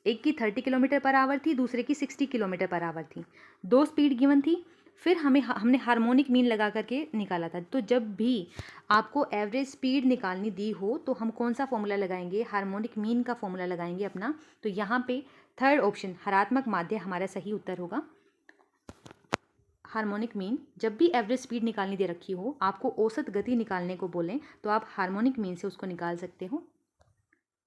एक की 30 किलोमीटर पर आवर थी, दूसरे की 60 किलोमीटर पर आवर थी, दो स्पीड गिवन थी। फिर हमने हार्मोनिक मीन लगा करके निकाला था। तो जब भी आपको एवरेज स्पीड निकालनी दी हो तो हम कौन सा फॉर्मूला लगाएंगे? हार्मोनिक मीन का फॉर्मूला लगाएंगे अपना। तो यहाँ पे थर्ड ऑप्शन हरात्मक माध्य हमारा सही उत्तर होगा। हार्मोनिक मीन, जब भी एवरेज स्पीड निकालनी दे रखी हो, आपको औसत गति निकालने को बोलें तो आप हार्मोनिक मीन से उसको निकाल सकते हो।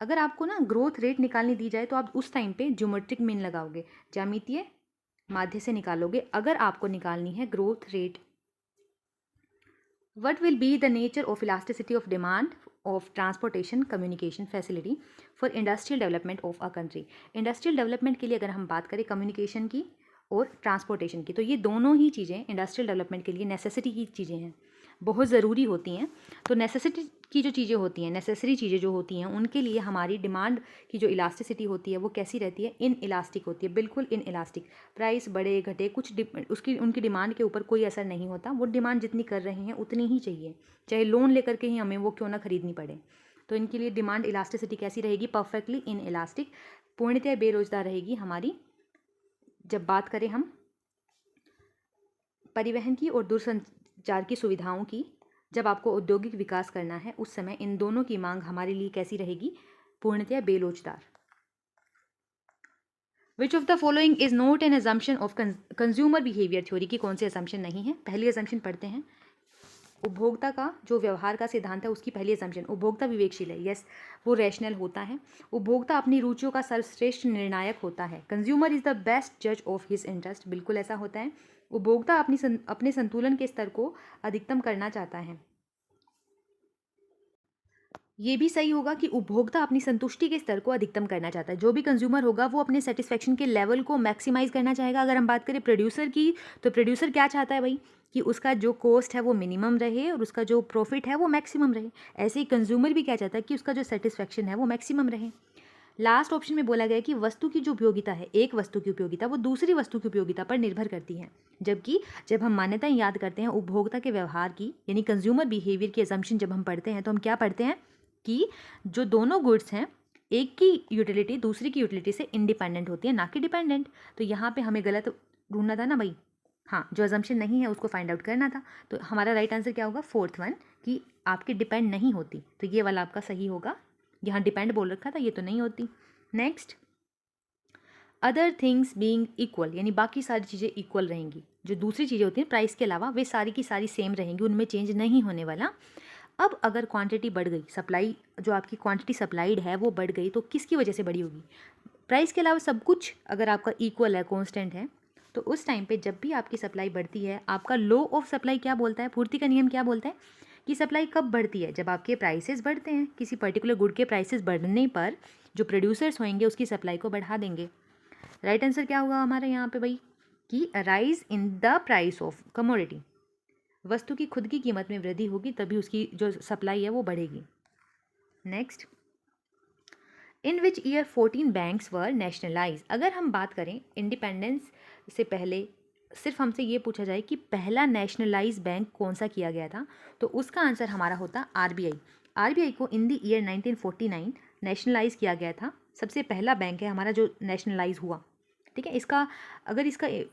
अगर आपको ना ग्रोथ रेट निकालनी दी जाए तो आप उस टाइम पे ज्योमेट्रिक मीन लगाओगे, ज्यामितीय माध्य से निकालोगे अगर आपको निकालनी है growth rate. What will be the nature of elasticity of demand of transportation communication facility for industrial development of a country? Industrial development के लिए अगर हम बात करें कम्युनिकेशन की और ट्रांसपोर्टेशन की, तो ये दोनों ही चीज़ें इंडस्ट्रियल डेवलपमेंट के लिए नेसेसिटी की चीज़ें हैं, बहुत ज़रूरी होती हैं। तो नेसेसिटी की जो चीज़ें होती हैं, नेसेसरी चीज़ें जो होती हैं, उनके लिए हमारी डिमांड की जो इलास्टिसिटी होती है वो कैसी रहती है? इन इलास्टिक होती है, बिल्कुल इन इलास्टिक। प्राइस बढ़े घटे कुछ उसकी उनकी डिमांड के ऊपर कोई असर नहीं होता, वो डिमांड जितनी कर रहे हैं उतनी ही चाहिए, चाहे लोन लेकर के ही हमें वो क्यों ना खरीदनी पड़े। तो इनके लिए डिमांड इलास्टिसिटी कैसी रहेगी? परफेक्टली इन इलास्टिक, पूर्णतः बेरोजगार रहेगी हमारी। जब बात करें हम परिवहन की और दूरसंचार की सुविधाओं की, जब आपको औद्योगिक विकास करना है उस समय इन दोनों की मांग हमारे लिए कैसी रहेगी? पूर्णतः बेलोचदार। Which of the following is not an assumption of consumer behaviour theory? की कौन सी assumption नहीं है? पहली assumption पढ़ते हैं। उपभोक्ता का जो व्यवहार का सिद्धांत है उसकी पहली assumption, उपभोक्ता विवेकशील है। यस, वो रैशनल होता है। उपभोक्ता अपनी रुचियों का सर्वश्रेष्ठ निर्णायक होता है। कंज्यूमर इज द बेस्ट जज ऑफ हिज इंटरेस्ट, बिल्कुल ऐसा होता है। उपभोक्ता अपने संतुलन के स्तर को अधिकतम करना चाहता है। ये भी सही होगा कि उपभोक्ता अपनी संतुष्टि के स्तर को अधिकतम करना चाहता है। जो भी कंज्यूमर होगा वो अपने सेटिस्फेक्शन के लेवल को मैक्सिमाइज करना चाहेगा। अगर हम बात करें प्रोड्यूसर की, तो प्रोड्यूसर क्या चाहता है भाई? कि उसका जो कॉस्ट है वो मिनिमम रहे और उसका जो प्रॉफिट है वो मैक्सिमम रहे। ऐसे ही कंज्यूमर भी क्या चाहता है? कि उसका जो सेटिस्फेक्शन है वो मैक्सिमम रहे। लास्ट ऑप्शन में बोला गया कि वस्तु की जो उपयोगिता है, एक वस्तु की उपयोगिता वो दूसरी वस्तु की उपयोगिता पर निर्भर करती है। जबकि जब हम मान्यताएं याद करते हैं उपभोक्ता के व्यवहार की, यानी कंज्यूमर बिहेवियर की असम्पशन जब हम पढ़ते हैं, तो हम क्या पढ़ते हैं? कि जो दोनों गुड्स हैं, एक की यूटिलिटी दूसरी की यूटिलिटी से इंडिपेंडेंट होती है, ना कि डिपेंडेंट। तो यहाँ पे हमें गलत ढूंढना था ना भाई। हाँ, जो अजम्पशन नहीं है उसको फाइंड आउट करना था। तो हमारा राइट आंसर क्या होगा? फोर्थ वन, कि आपकी डिपेंड नहीं होती। तो ये वाला आपका सही होगा। यहाँ डिपेंड बोल रखा था, ये तो नहीं होती। Next, other things being equal, यानी बाकी सारी चीज़ें इक्वल रहेंगी। जो दूसरी चीज़ें होती हैं प्राइस के अलावा, वे सारी की सारी सेम रहेंगी, उनमें चेंज नहीं होने वाला। अब अगर क्वांटिटी बढ़ गई, सप्लाई जो आपकी क्वांटिटी सप्लाइड है वो बढ़ गई, तो किसकी वजह से बढ़ी होगी? प्राइस के अलावा सब कुछ अगर आपका इक्वल है, कांस्टेंट है, तो उस टाइम पे जब भी आपकी सप्लाई बढ़ती है, आपका लॉ ऑफ सप्लाई क्या बोलता है? पूर्ति का नियम क्या बोलता है? कि सप्लाई कब बढ़ती है? जब आपके प्राइसेस बढ़ते हैं। किसी पर्टिकुलर गुड के प्राइसेस बढ़ने पर जो प्रोड्यूसर्स होंगे उसकी सप्लाई को बढ़ा देंगे। राइट आंसर क्या होगा हमारा यहाँ पे भाई? कि rise in the price of commodity, वस्तु की खुद की कीमत में वृद्धि होगी तभी उसकी जो सप्लाई है वो बढ़ेगी। Next, in which year 14 banks were nationalise? अगर हम बात करें इंडिपेंडेंस से पहले, सिर्फ हमसे ये पूछा जाए कि पहला नेशनलाइज बैंक कौन सा किया गया था, तो उसका आंसर हमारा होता आरबीआई। आरबीआई को इन द ईयर 1949 नेशनलाइज किया गया था। सबसे पहला बैंक है हमारा जो नेशनलाइज हुआ। ठीक है,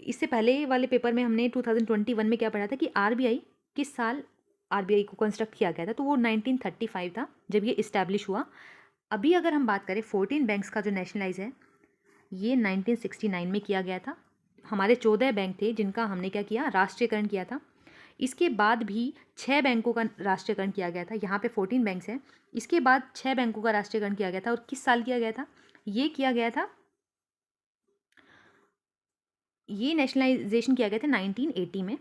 इससे पहले वाले पेपर में हमने 2021 में क्या पढ़ा था कि आरबीआई किस साल आरबीआई को कंस्ट्रक्ट किया गया था, तो वो 1935 था जब ये इस्टेब्लिश हुआ। अभी अगर हम बात करें 14 बैंक्स का जो नेशनलाइज है, ये 1969 में किया गया था। हमारे 14 बैंक थे जिनका हमने क्या किया? राष्ट्रीयकरण किया था। इसके बाद भी 6 बैंकों का राष्ट्रीयकरण किया गया था। यहाँ पे 14 बैंक्स हैं, इसके बाद 6 बैंकों का राष्ट्रीयकरण किया गया था। और किस साल किया गया था? ये किया गया था, ये नेशनलाइजेशन किया गया था 1980 में।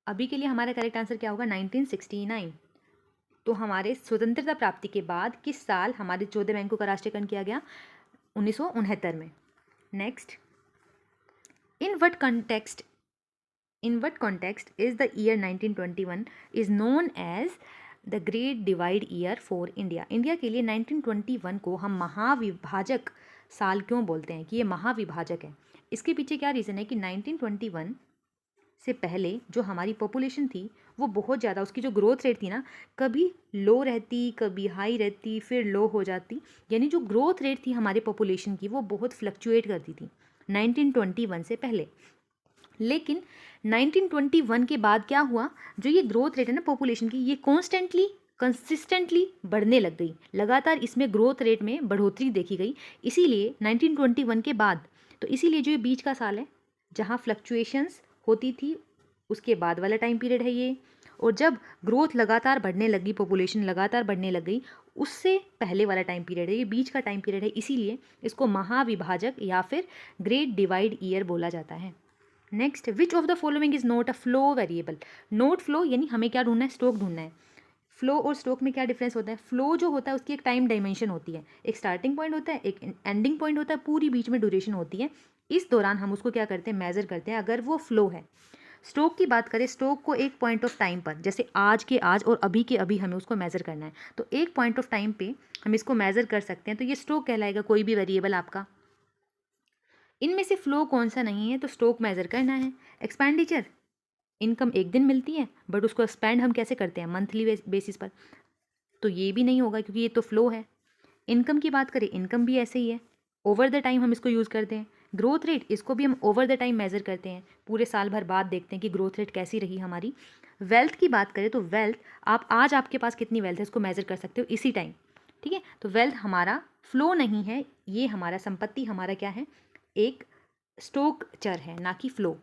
अभी के लिए हमारा करेक्ट आंसर क्या होगा? 1969। तो हमारे स्वतंत्रता प्राप्ति के बाद किस साल हमारे 14 बैंकों का राष्ट्रीयकरण किया गया? 1969 में। Next, in what context is the year 1921 is known as the Great Divide Year for India? India के लिए 1921 को हम महाविभाजक साल क्यों बोलते हैं कि ये महाविभाजक है? इसके पीछे क्या रीज़न है कि 1921 से पहले जो हमारी पॉपुलेशन थी वो बहुत ज़्यादा, उसकी जो ग्रोथ रेट थी ना, कभी लो रहती कभी हाई रहती फिर लो हो जाती, यानी जो ग्रोथ रेट थी हमारे पॉपुलेशन की वो बहुत फ्लक्चुएट करती थी 1921 से पहले। लेकिन 1921 के बाद क्या हुआ? जो ये ग्रोथ रेट है ना पॉपुलेशन की, ये कंसिस्टेंटली बढ़ने लग गई, लगातार इसमें ग्रोथ रेट में बढ़ोतरी देखी गई। इसीलिए 1921 के बाद, तो इसीलिए जो ये बीच का साल है जहाँ फ्लक्चुएशंस होती थी उसके बाद वाला टाइम पीरियड है ये, और जब ग्रोथ लगातार बढ़ने लगी, पॉपुलेशन लगातार बढ़ने लग गई, उससे पहले वाला टाइम पीरियड है ये, बीच का टाइम पीरियड है, इसीलिए इसको महाविभाजक या फिर ग्रेट डिवाइड ईयर बोला जाता है। Next, which of the following is not a flow variable. Note flow यानी हमें क्या ढूंढना है, स्ट्रोक ढूंढना है। फ्लो और स्ट्रोक में क्या डिफरेंस होता है, फ्लो जो होता है उसकी एक टाइम डायमेंशन होती है, एक स्टार्टिंग पॉइंट होता है, एक एंडिंग पॉइंट होता है, पूरी बीच में ड्यूरेशन होती है, इस दौरान हम उसको क्या करते हैं, मेजर करते हैं अगर वो फ्लो है। स्ट्रोक की बात करें, स्ट्रोक को एक पॉइंट ऑफ टाइम पर, जैसे आज के आज और अभी के अभी हमें उसको मेजर करना है, तो एक पॉइंट ऑफ टाइम पे हम इसको मेजर कर सकते हैं, तो ये स्ट्रोक कहलाएगा, कोई भी वेरिएबल आपका। इनमें से फ्लो कौन सा नहीं है, तो स्ट्रोक मेजर करना है। एक्सपेंडिचर, इनकम एक दिन मिलती है बट उसको स्पेंड हम कैसे करते हैं, मंथली बेसिस पर, तो ये भी नहीं होगा क्योंकि ये तो फ्लो है। इनकम की बात करें, इनकम भी ऐसे ही है, ओवर द टाइम हम इसको यूज़ करते हैं। ग्रोथ रेट, इसको भी हम ओवर द टाइम मेजर करते हैं, पूरे साल भर बाद देखते हैं कि ग्रोथ रेट कैसी रही हमारी। वेल्थ की बात करें तो वेल्थ, आप आज आपके पास कितनी वेल्थ है इसको मेजर कर सकते हो इसी टाइम, ठीक है। तो वेल्थ हमारा फ्लो नहीं है, ये हमारा संपत्ति हमारा क्या है, एक स्टॉक चर है, ना कि flow.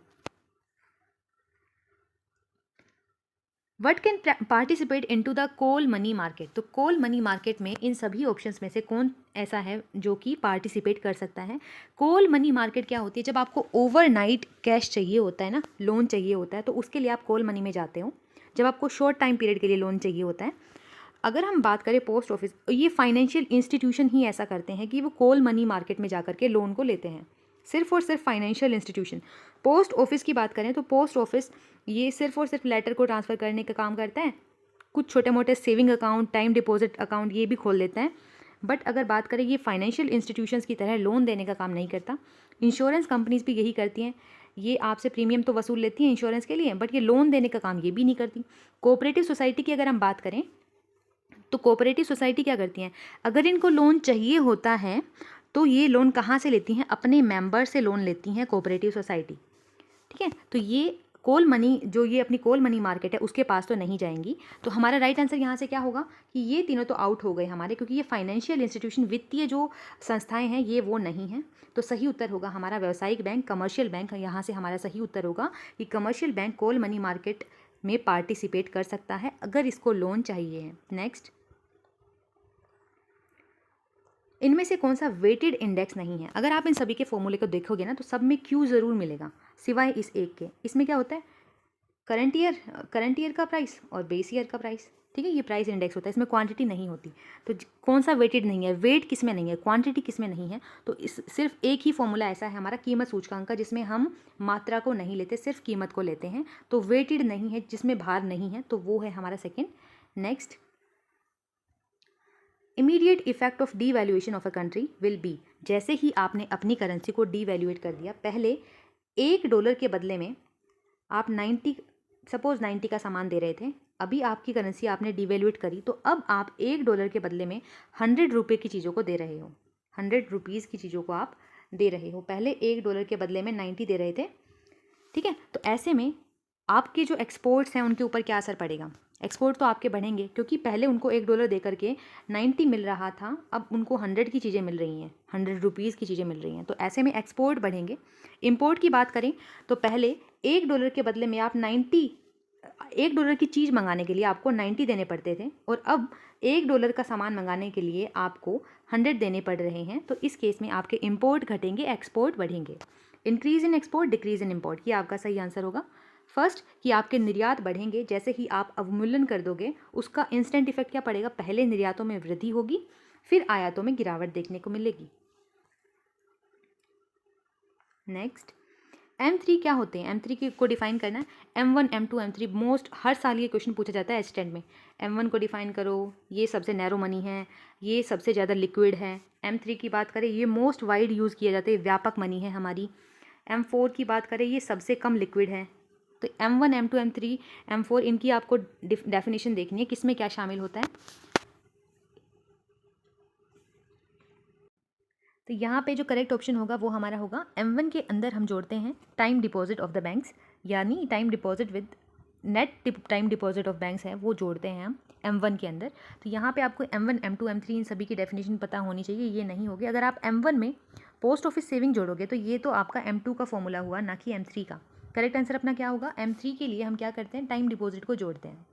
What can participate in to the call money market. तो कोल मनी मार्केट में इन सभी ऑप्शंस में से कौन ऐसा है जो कि पार्टिसिपेट कर सकता है। कोल मनी मार्केट क्या होती है, जब आपको ओवरनाइट कैश चाहिए होता है ना, लोन चाहिए होता है, तो उसके लिए आप कोल मनी में जाते हो। जब आपको शॉर्ट टाइम पीरियड के लिए लोन चाहिए होता है, अगर हम बात करें पोस्ट ऑफिस, ये फाइनेंशियल इंस्टीट्यूशन ही ऐसा करते हैं कि वो कोल मनी मार्केट में जा करके लोन को लेते हैं, सिर्फ और सिर्फ फाइनेंशियल इंस्टीट्यूशन। पोस्ट ऑफिस की बात करें तो पोस्ट ऑफिस ये सिर्फ और सिर्फ लेटर को ट्रांसफ़र करने का काम करता है, कुछ छोटे मोटे saving account, time deposit account ये भी खोल लेता है, बट अगर बात करें ये फाइनेंशियल इंस्टीट्यूशंस की तरह लोन देने का काम नहीं करता। इंश्योरेंस कंपनीज भी यही करती हैं, ये आपसे प्रीमियम तो वसूल लेती हैं इंश्योरेंस के लिए, बट ये लोन देने का काम ये भी नहीं करती। कोऑपरेटिव सोसाइटी की अगर हम बात करें तो कोऑपरेटिव सोसाइटी क्या करती हैं, अगर इनको लोन चाहिए होता है तो ये लोन कहाँ से लेती हैं, अपने मेंबर से लोन लेती हैं कोऑपरेटिव सोसाइटी, ठीक है। तो ये कोल मनी, जो ये अपनी कोल मनी मार्केट है उसके पास तो नहीं जाएंगी। तो हमारा राइट आंसर यहाँ से क्या होगा कि ये तीनों तो आउट हो गए हमारे, क्योंकि ये फाइनेंशियल इंस्टीट्यूशन, वित्तीय जो संस्थाएं हैं ये वो नहीं हैं। तो सही उत्तर होगा हमारा व्यावसायिक बैंक, कमर्शियल बैंक। यहाँ से हमारा सही उत्तर होगा कि कमर्शियल बैंक कोल मनी मार्केट में पार्टिसिपेट कर सकता है अगर इसको लोन चाहिए है। नेक्स्ट, इनमें से कौन सा वेटेड इंडेक्स नहीं है। अगर आप इन सभी के फॉर्मूले को देखोगे ना तो सब में क्यू ज़रूर मिलेगा, सिवाय इस एक के। इसमें क्या होता है, करंट ईयर का प्राइस और बेस ईयर का प्राइस, ठीक है, ये प्राइस इंडेक्स होता है, इसमें क्वांटिटी नहीं होती। तो कौन सा वेटेड नहीं है, वेट किस में नहीं है, क्वांटिटी किस में नहीं है, तो इस सिर्फ एक ही फॉर्मूला ऐसा है हमारा कीमत सूचकांक का, जिसमें हम मात्रा को नहीं लेते, सिर्फ कीमत को लेते हैं। तो वेटेड नहीं है, जिसमें भार नहीं है, तो वो है हमारा second. Next, immediate effect of devaluation of a country will be. जैसे ही आपने अपनी करेंसी को डीवैल्यूएट कर दिया, पहले $1 के बदले में आप 90 का सामान दे रहे थे, अभी आपकी करेंसी आपने डीवैल्यूएट करी, तो अब आप $1 के बदले में 100 रुपये की चीज़ों को दे रहे हो, 100 रुपीज़ की चीज़ों को आप दे रहे हो। पहले $1 के बदले में 90 दे रहे थे, ठीक है। तो ऐसे में आपके जो एक्सपोर्ट्स हैं उनके ऊपर क्या असर पड़ेगा, एक्सपोर्ट तो आपके बढ़ेंगे, क्योंकि पहले उनको $1 दे करके 90 मिल रहा था, अब उनको 100 की चीज़ें मिल रही हैं, 100 रुपीज़ की चीज़ें मिल रही हैं, तो ऐसे में एक्सपोर्ट बढ़ेंगे। इंपोर्ट की बात करें तो पहले $1 के बदले में आप $1 की चीज़ मंगाने के लिए आपको 90 देने पड़ते थे, और अब $1 का सामान मंगाने के लिए आपको 100 देने पड़ रहे हैं। तो इस केस में आपके इंपोर्ट घटेंगे, एक्सपोर्ट बढ़ेंगे। Increase in export, decrease in import, ये आपका सही आंसर होगा। फर्स्ट, कि आपके निर्यात बढ़ेंगे, जैसे ही आप अवमूल्यन कर दोगे उसका इंस्टेंट इफेक्ट क्या पड़ेगा, पहले निर्यातों में वृद्धि होगी, फिर आयातों में गिरावट देखने को मिलेगी। नेक्स्ट, M3 क्या होते हैं, M3 को डिफाइन करना है। M1, M2, M3 मोस्ट, हर साल ये क्वेश्चन पूछा जाता है H10 में। M1 को डिफाइन करो, ये सबसे नैरो मनी है, ये सबसे ज़्यादा लिक्विड है। M3 की बात करें, ये मोस्ट वाइड यूज़ किया जाता है, व्यापक मनी है हमारी। M4 की बात करें, ये सबसे कम लिक्विड है। तो M1, M2, M3, M4 इनकी आपको डेफिनेशन देखनी है, किसमें क्या शामिल होता है। तो यहाँ पे जो करेक्ट ऑप्शन होगा वो हमारा होगा M1 के अंदर हम जोड़ते हैं time deposit of the banks, यानी time deposit with net time deposit of banks है वो जोड़ते हैं हम M1 के अंदर। तो यहाँ पे आपको M1, M2, M3 इन सभी की डेफिनेशन पता होनी चाहिए, ये नहीं होगी। अगर आप M1 में पोस्ट ऑफिस सेविंग जोड़ोगे तो ये तो आपका M2 का फॉर्मूला हुआ, ना कि M3 का। करेक्ट आंसर अपना क्या होगा? M3 के लिए हम क्या करते हैं, टाइम डिपॉजिट को जोड़ते हैं।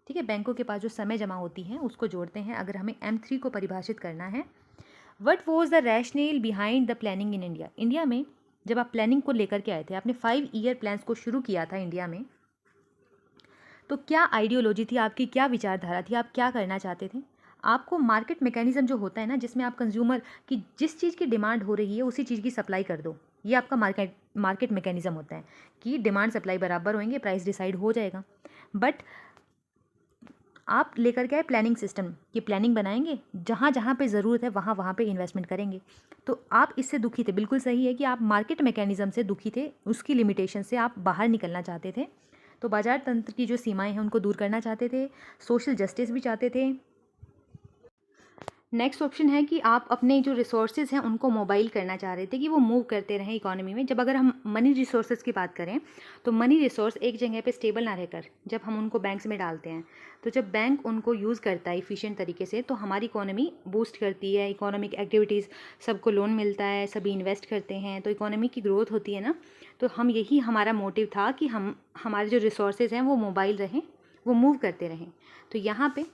ठीक है, बैंकों के पास जो समय जमा होती है उसको जोड़ते हैं अगर हमें M3 को परिभाषित करना है। What was the rationale behind the planning in India? India में जब आप प्लानिंग को लेकर के आए थे, आपने 5 ईयर प्लान्स को शुरू किया था इंडिया में, तो क्या आइडियोलॉजी थी आपकी, क्या विचारधारा थी, आप क्या करना चाहते थे? आपको मार्केट मैकेनिज्म जो होता है ना, जिसमें आप कंज्यूमर की जिस चीज़ की डिमांड हो रही है उसी चीज़ की सप्लाई कर दो, ये आपका मार्केट मैकेनिज्म होता है कि डिमांड सप्लाई बराबर होंगे, प्राइस डिसाइड हो जाएगा। बट आप लेकर के आए प्लानिंग सिस्टम, ये प्लानिंग बनाएंगे, जहाँ जहाँ पे ज़रूरत है वहाँ वहाँ पे इन्वेस्टमेंट करेंगे। तो आप इससे दुखी थे, बिल्कुल सही है कि आप मार्केट मैकेनिज्म से दुखी थे, उसकी लिमिटेशन से आप बाहर निकलना चाहते थे। तो बाजार तंत्र की जो सीमाएं हैं उनको दूर करना चाहते थे, सोशल जस्टिस भी चाहते थे। नेक्स्ट ऑप्शन है कि आप अपने जो रिसोर्सेज हैं उनको मोबाइल करना चाह रहे थे, कि वो मूव करते रहें इकोनॉमी में। जब अगर हम मनी रिसोर्सेज की बात करें तो मनी रिसोर्स एक जगह पे स्टेबल ना रहकर जब हम उनको बैंक्स में डालते हैं, तो जब बैंक उनको यूज़ करता है इफ़िशिएंट तरीके से, तो हमारी इकोनॉमी बूस्ट करती है, इकोनॉमिक एक्टिविटीज़, सबको लोन मिलता है, सभी इन्वेस्ट करते हैं, तो इकोनॉमी की ग्रोथ होती है ना। तो हम यही हमारा मोटिव था कि हम हमारे जो रिसोर्सेज हैं वो मोबाइल रहें, वो मूव करते रहें। तो यहाँ पे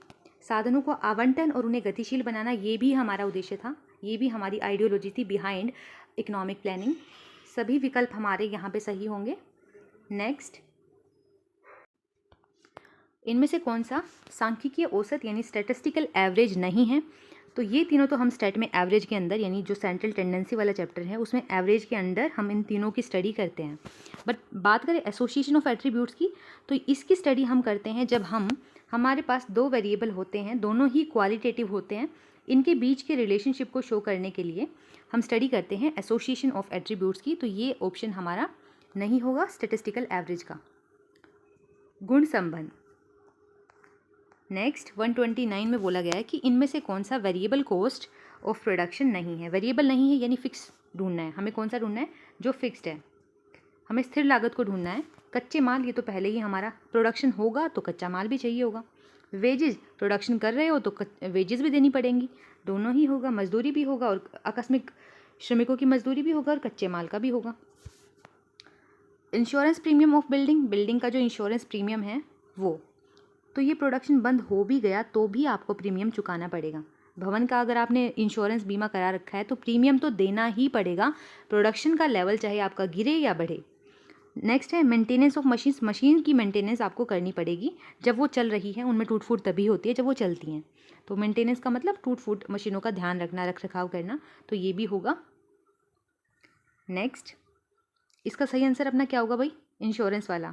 साधनों को आवंटन और उन्हें गतिशील बनाना, ये भी हमारा उद्देश्य था, ये भी हमारी आइडियोलॉजी थी बिहाइंड इकोनॉमिक प्लानिंग। सभी विकल्प हमारे यहाँ पे सही होंगे। नेक्स्ट, इनमें से कौन सा सांख्यिकीय औसत यानी स्टैटिस्टिकल एवरेज नहीं है? तो ये तीनों तो हम स्टैट में एवरेज के अंदर, यानी जो सेंट्रल टेंडेंसी वाला चैप्टर है उसमें एवरेज के अंडर हम इन तीनों की स्टडी करते हैं। बट बात करें एसोसिएशन ऑफ एट्रीब्यूट्स की, तो इसकी स्टडी हम करते हैं जब हमारे पास दो वेरिएबल होते हैं, दोनों ही क्वालिटेटिव होते हैं, इनके बीच के रिलेशनशिप को शो करने के लिए हम स्टडी करते हैं एसोसिएशन ऑफ एट्रीब्यूट्स की। तो ये ऑप्शन हमारा नहीं होगा स्टैटिस्टिकल एवरेज का। गुण संबंध। नेक्स्ट 129 में बोला गया है कि इनमें से कौन सा वेरिएबल कॉस्ट ऑफ प्रोडक्शन नहीं है? वेरिएबल नहीं है यानी फिक्स ढूंढना है हमें। कौन सा ढूंढना है? जो फिक्स्ड है। हमें स्थिर लागत को ढूंढना है। कच्चे माल, ये तो पहले ही हमारा प्रोडक्शन होगा तो कच्चा माल भी चाहिए होगा। वेजेस, प्रोडक्शन कर रहे हो तो वेजेस भी देनी पड़ेंगी, दोनों ही होगा, मजदूरी भी होगा और आकस्मिक श्रमिकों की मजदूरी भी होगा और कच्चे माल का भी होगा। Insurance premium of building, building का जो इंश्योरेंस प्रीमियम है वो, तो ये प्रोडक्शन बंद हो भी गया तो भी आपको प्रीमियम चुकाना पड़ेगा। भवन का अगर आपने इंश्योरेंस बीमा करा रखा है तो प्रीमियम तो देना ही पड़ेगा, प्रोडक्शन का लेवल चाहे आपका गिरे या बढ़े। नेक्स्ट है मेंटेनेंस ऑफ मशीन्स, मशीन की मेंटेनेंस आपको करनी पड़ेगी। जब वो चल रही है उनमें टूट फूट तभी होती है जब वो चलती हैं, तो मेंटेनेंस का मतलब टूट फूट मशीनों का ध्यान रखना, रख रखाव करना, तो ये भी होगा। नेक्स्ट, इसका सही आंसर अपना क्या होगा भाई? इंश्योरेंस वाला।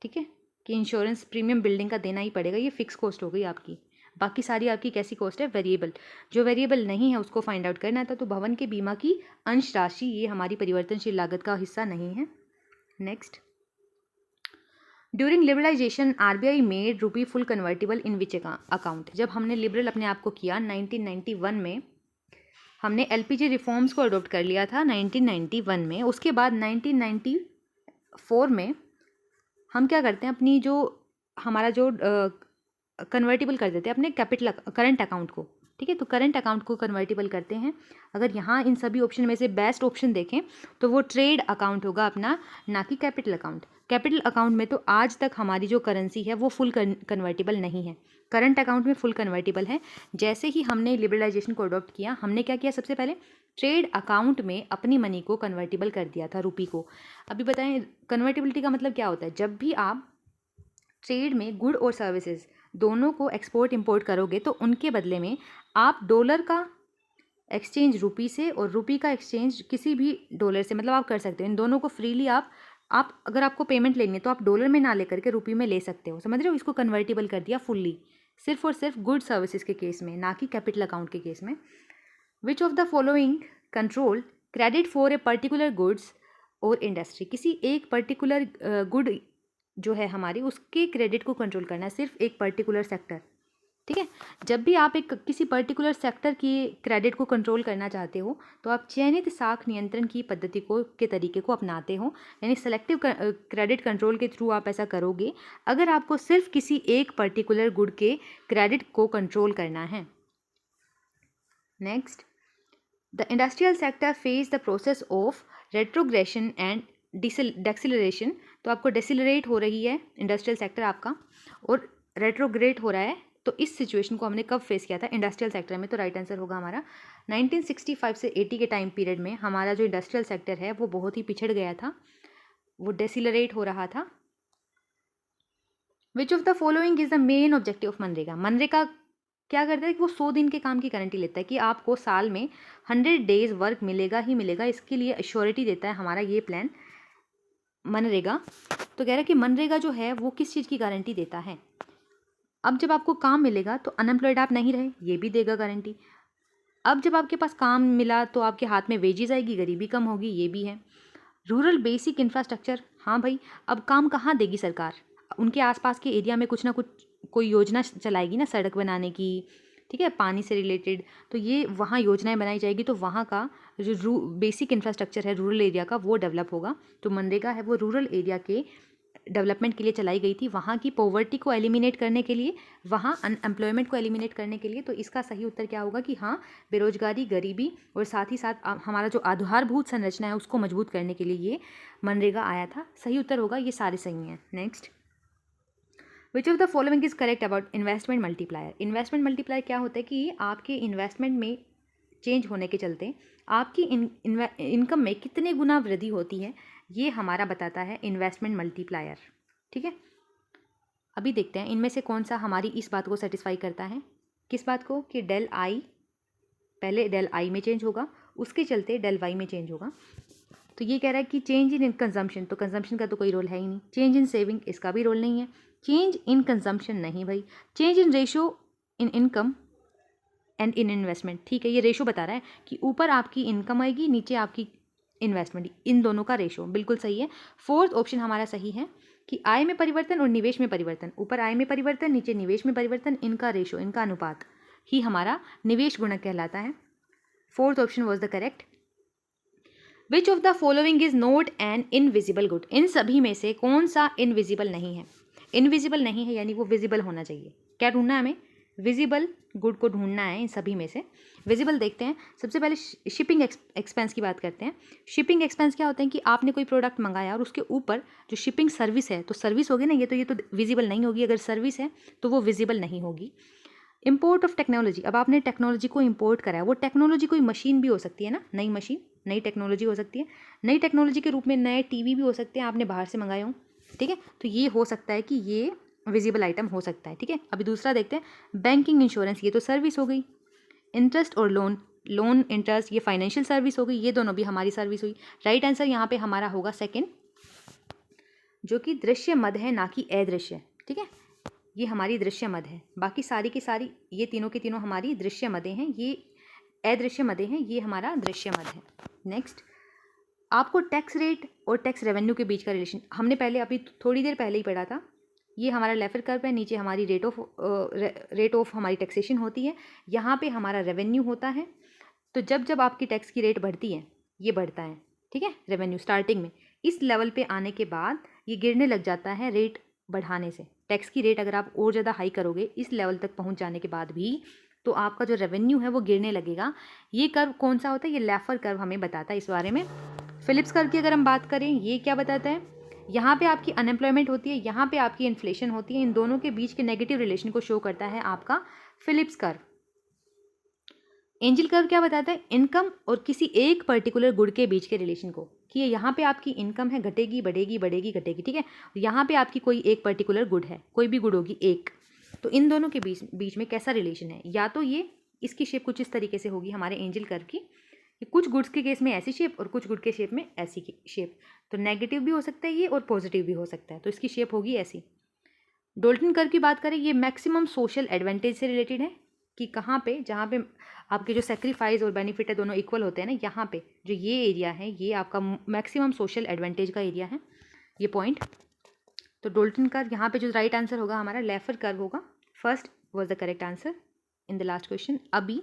ठीक है, कि इंश्योरेंस प्रीमियम बिल्डिंग का देना ही पड़ेगा, ये फिक्स कॉस्ट हो गई आपकी। बाकी सारी आपकी कैसी कॉस्ट है? वेरिएबल। जो वेरिएबल नहीं है उसको फाइंड आउट करना था। तो भवन के बीमा की अंश राशि ये हमारी परिवर्तनशील लागत का हिस्सा नहीं है। Next, during liberalisation RBI made rupee full convertible in which account? जब हमने लिबरल अपने आप को किया 1991 में, हमने एलपीजी रिफॉर्म्स को अडोप्ट कर लिया था 1991 में। उसके बाद 1994 में हम क्या करते हैं, अपनी जो हमारा जो कन्वर्टिबल कर देते हैं अपने कैपिटल करंट अकाउंट को। ठीक है, तो करंट अकाउंट को कन्वर्टिबल करते हैं। अगर यहाँ इन सभी ऑप्शन में से बेस्ट ऑप्शन देखें तो वो ट्रेड अकाउंट होगा अपना, ना कि कैपिटल अकाउंट। कैपिटल अकाउंट में तो आज तक हमारी जो करेंसी है वो फुल कन्वर्टिबल नहीं है, करंट अकाउंट में फुल कन्वर्टिबल है। जैसे ही हमने लिबरलाइजेशन को अडॉप्ट किया, हमने क्या किया? सबसे पहले ट्रेड अकाउंट में अपनी मनी को कन्वर्टिबल कर दिया था, रुपी को। अभी बताएं कन्वर्टिबिलिटी का मतलब क्या होता है? जब भी आप ट्रेड में गुड और सर्विसेज दोनों को एक्सपोर्ट इंपोर्ट करोगे तो उनके बदले में आप डॉलर का एक्सचेंज रुपी से और रुपी का एक्सचेंज किसी भी डॉलर से, मतलब आप कर सकते हो। इन दोनों को फ्रीली आप अगर आपको पेमेंट लेनी है तो आप डॉलर में ना लेकर के रुपी में ले सकते हो। समझ रहे हो? इसको कन्वर्टिबल कर दिया फुल्ली, सिर्फ और सिर्फ गुड सर्विसेज के केस में, ना कि कैपिटल अकाउंट के केस में। विच of the following control credit for a particular goods और इंडस्ट्री? किसी एक पर्टिकुलर गुड जो है हमारी, उसके क्रेडिट को कंट्रोल करना है, सिर्फ एक पर्टिकुलर सेक्टर। ठीक है, जब भी आप किसी पर्टिकुलर सेक्टर की क्रेडिट को कंट्रोल करना चाहते हो तो आप चयनित साख नियंत्रण की पद्धति के तरीके को अपनाते हो, यानी सेलेक्टिव क्रेडिट कंट्रोल के थ्रू आप ऐसा करोगे अगर आपको सिर्फ किसी एक पर्टिकुलर गुड के क्रेडिट को कंट्रोल करना है। Next, the industrial sector face the process of retrogression and deceleration. तो आपको डेसिलरेट हो रही है इंडस्ट्रियल सेक्टर आपका और रेट्रोग्रेट हो रहा है। तो इस सिचुएशन को हमने कब फेस किया था? इंडस्ट्रियल सेक्टर में। तो राइट आंसर होगा हमारा 1965 से 80 के टाइम पीरियड में हमारा जो इंडस्ट्रियल सेक्टर है वो बहुत ही पिछड़ गया था, वो डेसिलरेट हो रहा था। विच of the following is the main objective of MNREGA? MNREGA क्या करता है कि वो 100 दिन के काम की गारंटी लेता है कि आपको साल में 100 डेज वर्क मिलेगा ही मिलेगा, इसके लिए एश्योरिटी देता है हमारा ये प्लान मनरेगा। तो कह रहा है कि मनरेगा जो है वो किस चीज़ की गारंटी देता है? अब जब आपको काम मिलेगा तो अनएम्प्लॉयड आप नहीं रहे, ये भी देगा गारंटी। अब जब आपके पास काम मिला तो आपके हाथ में वेजेस आएगी, गरीबी कम होगी, ये भी है। रूरल बेसिक इंफ्रास्ट्रक्चर, हाँ भाई, अब काम कहाँ देगी सरकार? उनके आसपास के एरिया में कुछ ना कुछ कोई योजना चलाएगी ना, सड़क बनाने की, ठीक है, पानी से रिलेटेड। तो ये वहाँ योजनाएं बनाई जाएगी तो वहाँ का जो बेसिक इंफ्रास्ट्रक्चर है रूरल एरिया का वो डेवलप होगा। तो मनरेगा है वो रूरल एरिया के डेवलपमेंट के लिए चलाई गई थी, वहाँ की पॉवर्टी को एलिमिनेट करने के लिए, वहाँ अनएम्प्लॉयमेंट को एलिमिनेट करने के लिए। तो इसका सही उत्तर क्या होगा कि हाँ, बेरोजगारी, गरीबी और साथ ही साथ हमारा जो आधारभूत संरचना है उसको मजबूत करने के लिए ये मनरेगा आया था। सही उत्तर होगा, ये सारे सही हैं। Next, which of the following is correct about investment multiplier? Investment multiplier क्या होता है कि आपके इन्वेस्टमेंट में चेंज होने के चलते आपकी इनकम में कितने गुना वृद्धि होती है, ये हमारा बताता है इन्वेस्टमेंट मल्टीप्लायर। ठीक है, अभी देखते हैं इनमें से कौन सा हमारी इस बात को सेटिस्फाई करता है। किस बात को? कि डेल आई, पहले डेल आई में चेंज होगा, उसके चलते डेल वाई में चेंज होगा। तो ये कह रहा है कि चेंज इन कंजम्पशन, तो कंजम्पशन का तो कोई रोल है ही नहीं। चेंज इन सेविंग, इसका भी रोल नहीं है। चेंज इन कंजम्पशन नहीं भाई। Change in ratio in income and in investment, ठीक है, ये रेशो बता रहा है कि ऊपर आपकी इनकम आएगी, नीचे आपकी इन्वेस्टमेंट, इन दोनों का रेशो बिल्कुल सही है। फोर्थ ऑप्शन हमारा सही है कि आय में परिवर्तन और निवेश में परिवर्तन, ऊपर आय में परिवर्तन, नीचे निवेश में परिवर्तन, इनका रेशो, इनका अनुपात ही हमारा निवेश गुणक कहलाता है। Fourth option was the correct. Which of the following is not an invisible good? इन सभी में से कौन सा इनविजिबल नहीं है? इनविजिबल नहीं है यानी वो विजिबल होना चाहिए। क्या ढूंढना है हमें? विजिबल गुड को ढूंढना है इन सभी में से। विजिबल देखते हैं, सबसे पहले शिपिंग एक्सपेंस की बात करते हैं। शिपिंग एक्सपेंस क्या होते हैं कि आपने कोई प्रोडक्ट मंगाया और उसके ऊपर जो शिपिंग सर्विस है, तो सर्विस होगी ना, ये तो विजिबल नहीं होगी। अगर सर्विस है तो वो विजिबल नहीं होगी। इम्पोर्ट ऑफ टेक्नोलॉजी, अब आपने टेक्नोलॉजी को इम्पोर्ट करा है, वो टेक्नोलॉजी कोई मशीन भी हो सकती है ना, नई मशीन, नई टेक्नोलॉजी हो सकती है। नई टेक्नोलॉजी के रूप में नए टीवी भी हो सकते हैं, आपने बाहर से मंगाए हों, ठीक है, तो ये हो सकता है कि ये विजिबल आइटम हो सकता है। ठीक है, अभी दूसरा देखते हैं, बैंकिंग इंश्योरेंस, ये तो सर्विस हो गई। इंटरेस्ट और लोन इंटरेस्ट, ये फाइनेंशियल सर्विस हो गई, ये दोनों भी हमारी सर्विस हुई। राइट आंसर यहाँ पे हमारा होगा सेकेंड, जो कि दृश्य मद है, ना कि अदृश्य। ठीक है, ये हमारी दृश्य मद है, बाकी सारी की सारी ये तीनों की तीनों हमारी दृश्य मदें हैं, ये अदृश्य मदें हैं, ये हमारा दृश्य मद है। नेक्स्ट, आपको टैक्स रेट और टैक्स रेवेन्यू के बीच का रिलेशन हमने पहले अभी थोड़ी देर पहले ही पढ़ा था। ये हमारा लेफर कर्व है, नीचे हमारी रेट ऑफ हमारी टैक्सेशन होती है, यहाँ पे हमारा रेवेन्यू होता है। तो जब जब आपकी टैक्स की रेट बढ़ती है, ये बढ़ता है, ठीक है, रेवेन्यू स्टार्टिंग में, इस लेवल पे आने के बाद ये गिरने लग जाता है रेट बढ़ाने से। टैक्स की रेट अगर आप और ज़्यादा हाई करोगे इस लेवल तक पहुंच जाने के बाद भी, तो आपका जो रेवेन्यू है वो गिरने लगेगा। ये कर्व कौन सा होता है? ये लेफर कर्व हमें बताता है इस बारे में। फिलिप्स कर्व की अगर हम बात करें, ये क्या बताता है? यहाँ पे आपकी अनएम्प्लॉयमेंट होती है, यहाँ पे आपकी इन्फ्लेशन होती है, इन दोनों के बीच के नेगेटिव रिलेशन को शो करता है आपका फिलिप्स कर्व। एंजल कर्व क्या बताता है? इनकम और किसी एक पर्टिकुलर गुड के बीच के रिलेशन को, कि यहाँ पे आपकी इनकम है, घटेगी बढ़ेगी, बढ़ेगी घटेगी, ठीक है, यहाँ पे आपकी कोई एक पर्टिकुलर गुड है, कोई भी गुड होगी एक, तो इन दोनों के बीच में कैसा रिलेशन है? या तो ये इसकी शेप कुछ इस तरीके से होगी हमारे एंजल कर्व की, कुछ गुड्स के केस में ऐसी शेप और कुछ गुड के शेप में ऐसी शेप, तो नेगेटिव भी हो सकता है ये और पॉजिटिव भी हो सकता है, तो इसकी शेप होगी ऐसी। डोल्टन कर्व की बात करें, ये मैक्सिमम सोशल एडवांटेज से रिलेटेड है, कि कहाँ पे, जहाँ पे आपके जो सेक्रीफाइस और बेनिफिट है दोनों इक्वल होते हैं ना, यहाँ पे जो ये एरिया है ये आपका मैक्सिमम सोशल एडवांटेज का एरिया है, ये पॉइंट। तो डोल्टन कर्व यहाँ पे जो राइट आंसर होगा हमारा लेफर कर्व होगा। First was the correct answer in the last question. अभी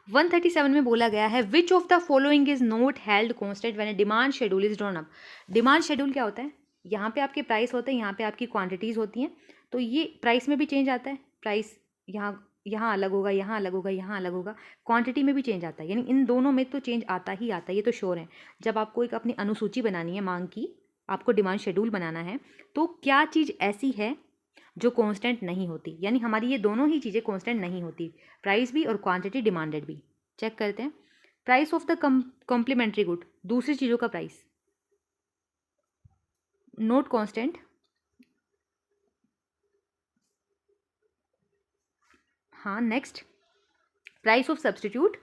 137 में बोला गया है, which of the following is not held constant when a demand schedule is drawn up? Demand schedule क्या होता है? यहाँ पे आपके प्राइस होते हैं, यहाँ पे आपकी क्वांटिटीज़ होती हैं, तो ये प्राइस में भी चेंज आता है, प्राइस यहाँ यहाँ अलग होगा, यहाँ अलग होगा, यहाँ अलग होगा। क्वांटिटी में भी चेंज आता है, यानी इन दोनों में तो चेंज आता ही आता है, ये तो श्योर है। जब आपको एक अपनी अनुसूची बनानी है मांग की, आपको डिमांड शेड्यूल बनाना है, तो क्या चीज़ ऐसी है जो कांस्टेंट नहीं होती, यानी हमारी ये दोनों ही चीज़ें कांस्टेंट नहीं होती, प्राइस भी और क्वांटिटी डिमांडेड भी। चेक करते हैं। Price of the complementary good, दूसरी चीज़ों का प्राइस नोट कांस्टेंट। हाँ, next price of substitute,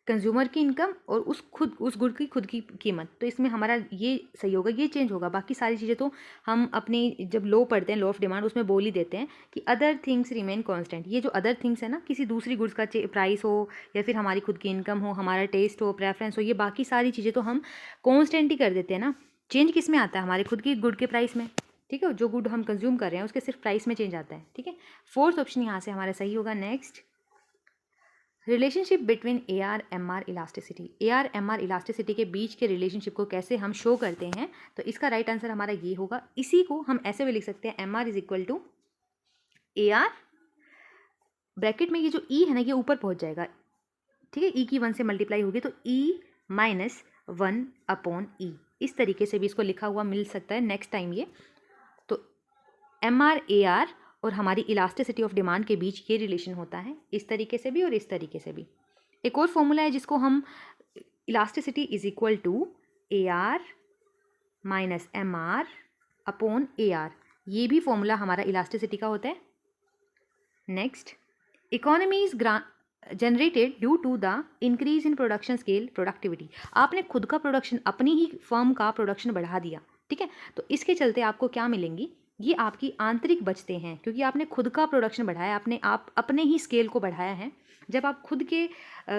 consumer की इनकम और उस गुड की खुद की कीमत। तो इसमें हमारा ये सही होगा, ये चेंज होगा। बाकी सारी चीज़ें तो हम अपनी जब लो पढ़ते हैं, लॉ ऑफ डिमांड, उसमें बोल ही देते हैं कि अदर थिंग्स रिमेन कांस्टेंट। ये जो अदर थिंग्स है ना, किसी दूसरी गुड्स का प्राइस हो या फिर हमारी खुद की इनकम हो, हमारा टेस्ट हो, प्रेफरेंस हो, ये बाकी सारी चीज़ें तो हम कांस्टेंट ही कर देते हैं ना। चेंज किस में आता है? हमारे खुद की गुड के प्राइस में, ठीक है। जो गुड हम कंज्यूम कर रहे हैं उसके सिर्फ प्राइस में चेंज आता है, ठीक है। फोर्थ ऑप्शन यहाँ से हमारा सही होगा। Next, relationship between AR-MR elasticity, AR-MR elasticity के बीच के रिलेशनशिप को कैसे हम शो करते हैं? तो इसका राइट आंसर हमारा ये होगा। इसी को हम ऐसे भी लिख सकते हैं, MR is equal to AR, bracket में ये जो E है ना, ये ऊपर पहुंच जाएगा, ठीक है। E की 1 से मल्टीप्लाई होगी तो E-1/E। इस तरीके से भी इसको लिखा हुआ मिल सकता है नेक्स्ट टाइम ये। तो MR AR और हमारी इलास्टिसिटी ऑफ डिमांड के बीच ये रिलेशन होता है, इस तरीके से भी और इस तरीके से भी। एक और फॉर्मूला है जिसको हम elasticity is equal to AR minus MR upon AR, ये भी फॉर्मूला हमारा इलास्टिसिटी का होता है। Next, economies generated due to the increase in production scale productivity. आपने खुद का प्रोडक्शन, अपनी ही फर्म का प्रोडक्शन बढ़ा दिया, ठीक है, तो इसके चलते आपको क्या मिलेंगी? ये आपकी आंतरिक बचतें हैं, क्योंकि आपने खुद का प्रोडक्शन बढ़ाया, आप अपने ही स्केल को बढ़ाया है। जब आप खुद के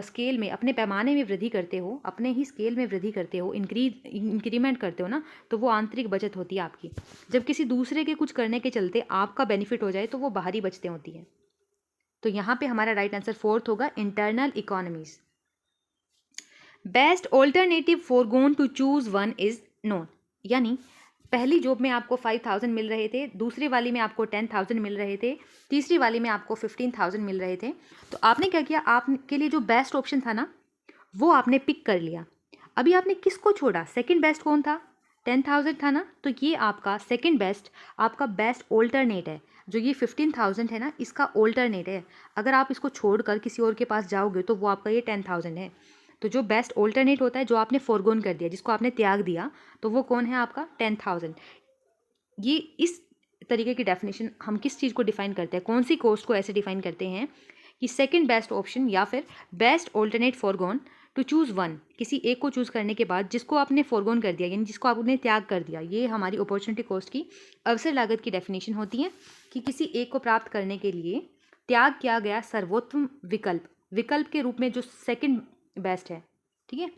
स्केल में, अपने पैमाने में वृद्धि करते हो, अपने ही स्केल में वृद्धि करते हो, इंक्रीमेंट करते हो ना, तो वो आंतरिक बचत होती है आपकी। जब किसी दूसरे के कुछ करने के चलते आपका बेनिफिट हो जाए तो वो बाहरी बचतें होती हैं। तो यहाँ पे हमारा राइट आंसर फोर्थ होगा, internal economies. Best alternative foregone to choose one is known, यानी पहली जॉब में आपको 5,000 मिल रहे थे, दूसरी वाली में आपको 10,000 मिल रहे थे, तीसरी वाली में आपको 15,000 मिल रहे थे। तो आपने क्या किया? आपके लिए जो बेस्ट ऑप्शन था ना, वो आपने पिक कर लिया। अभी आपने किसको छोड़ा? सेकंड बेस्ट कौन था? 10,000 था ना, तो ये आपका सेकंड बेस्ट, आपका बेस्ट ऑल्टरनेट है। जो ये 15,000 है ना, इसका ऑल्टरनेट है। अगर आप इसको छोड़कर किसी और के पास जाओगे तो वो आपका ये 10,000 है। तो जो बेस्ट ऑल्टरनेट होता है, जो आपने फोरगोन कर दिया, जिसको आपने त्याग दिया, तो वो कौन है? आपका 10,000। ये इस तरीके की डेफिनेशन हम किस चीज़ को डिफाइन करते हैं? कौन सी कॉस्ट को ऐसे डिफाइन करते हैं कि सेकंड बेस्ट ऑप्शन या फिर best alternate foregone to choose one, किसी एक को चूज़ करने के बाद जिसको आपने फोरगोन कर दिया, यानी जिसको आपने त्याग कर दिया, ये हमारी अपॉर्चुनिटी कॉस्ट की, अवसर लागत की डेफिनेशन होती है कि किसी एक को प्राप्त करने के लिए त्याग किया गया सर्वोत्तम विकल्प के रूप में जो सेकंड बेस्ट है, ठीक है।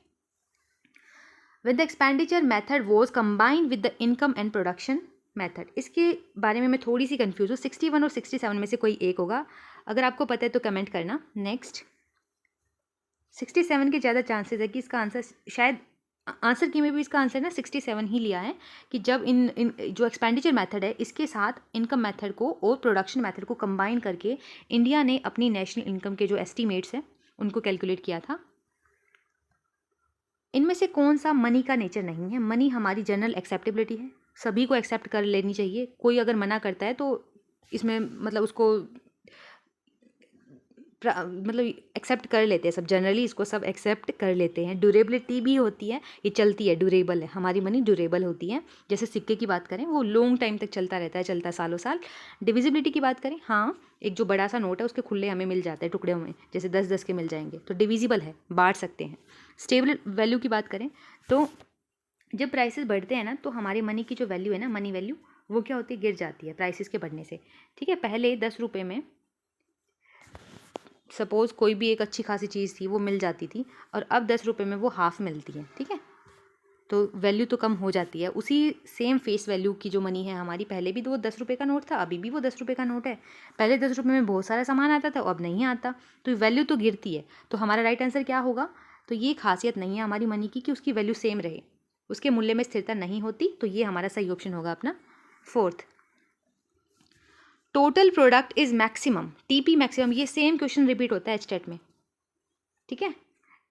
With the expenditure method was combined with the income and production method. इसके बारे में मैं थोड़ी सी कंफ्यूज हूँ, 61 और 67 में से कोई एक होगा, अगर आपको पता है तो कमेंट करना। नेक्स्ट, 67 के ज़्यादा चांसेस है कि इसका आंसर, शायद आंसर की में भी इसका आंसर ना 67 ही लिया है, कि जब इन जो एक्सपेंडिचर मेथड है इसके साथ इनकम मेथड को और प्रोडक्शन मेथड को कंबाइन करके इंडिया ने अपनी नेशनल इनकम के जो एस्टीमेट्स हैं उनको कैलकुलेट किया था। इनमें से कौन सा मनी का नेचर नहीं है? मनी हमारी जनरल एक्सेप्टेबिलिटी है, सभी को एक्सेप्ट कर लेनी चाहिए। कोई अगर मना करता है तो इसमें मतलब उसको मतलब एक्सेप्ट कर लेते हैं सब, जनरली इसको सब एक्सेप्ट कर लेते हैं। ड्यूरेबिलिटी भी होती है, ये चलती है, ड्यूरेबल है, हमारी मनी ड्यूरेबल होती है। जैसे सिक्के की बात करें, वो लॉन्ग टाइम तक चलता रहता है, चलता है सालों साल। डिविजिबिलिटी की बात करें, हाँ, एक जो बड़ा सा नोट है उसके खुले हमें मिल जाते हैं टुकड़ों में, जैसे 10-10 के मिल जाएंगे, तो डिविजिबल है, बांट सकते हैं। स्टेबल वैल्यू की बात करें तो जब प्राइसेस बढ़ते हैं ना, तो हमारे मनी की जो वैल्यू है ना, मनी वैल्यू, वो क्या होती है? गिर जाती है प्राइसेस के बढ़ने से, ठीक है। पहले 10 रुपये में सपोज़ कोई भी एक अच्छी खासी चीज़ थी, वो मिल जाती थी, और अब 10 रुपये में वो हाफ़ मिलती है, ठीक है। तो वैल्यू तो कम हो जाती है। उसी सेम फेस वैल्यू की जो मनी है हमारी, पहले भी तो वो 10 रुपये का नोट था, अभी भी वो 10 रुपये का नोट है। पहले 10 रुपये में बहुत सारा सामान आता था, अब नहीं आता, तो वैल्यू तो गिरती है। तो हमारा राइट आंसर क्या होगा? तो ये खासियत नहीं है हमारी मनी की कि उसकी वैल्यू सेम रहे, उसके मूल्य में स्थिरता नहीं होती। तो ये हमारा सही ऑप्शन होगा अपना fourth. Total product is maximum, TP maximum, ये सेम क्वेश्चन रिपीट होता है एचटेट में, ठीक है।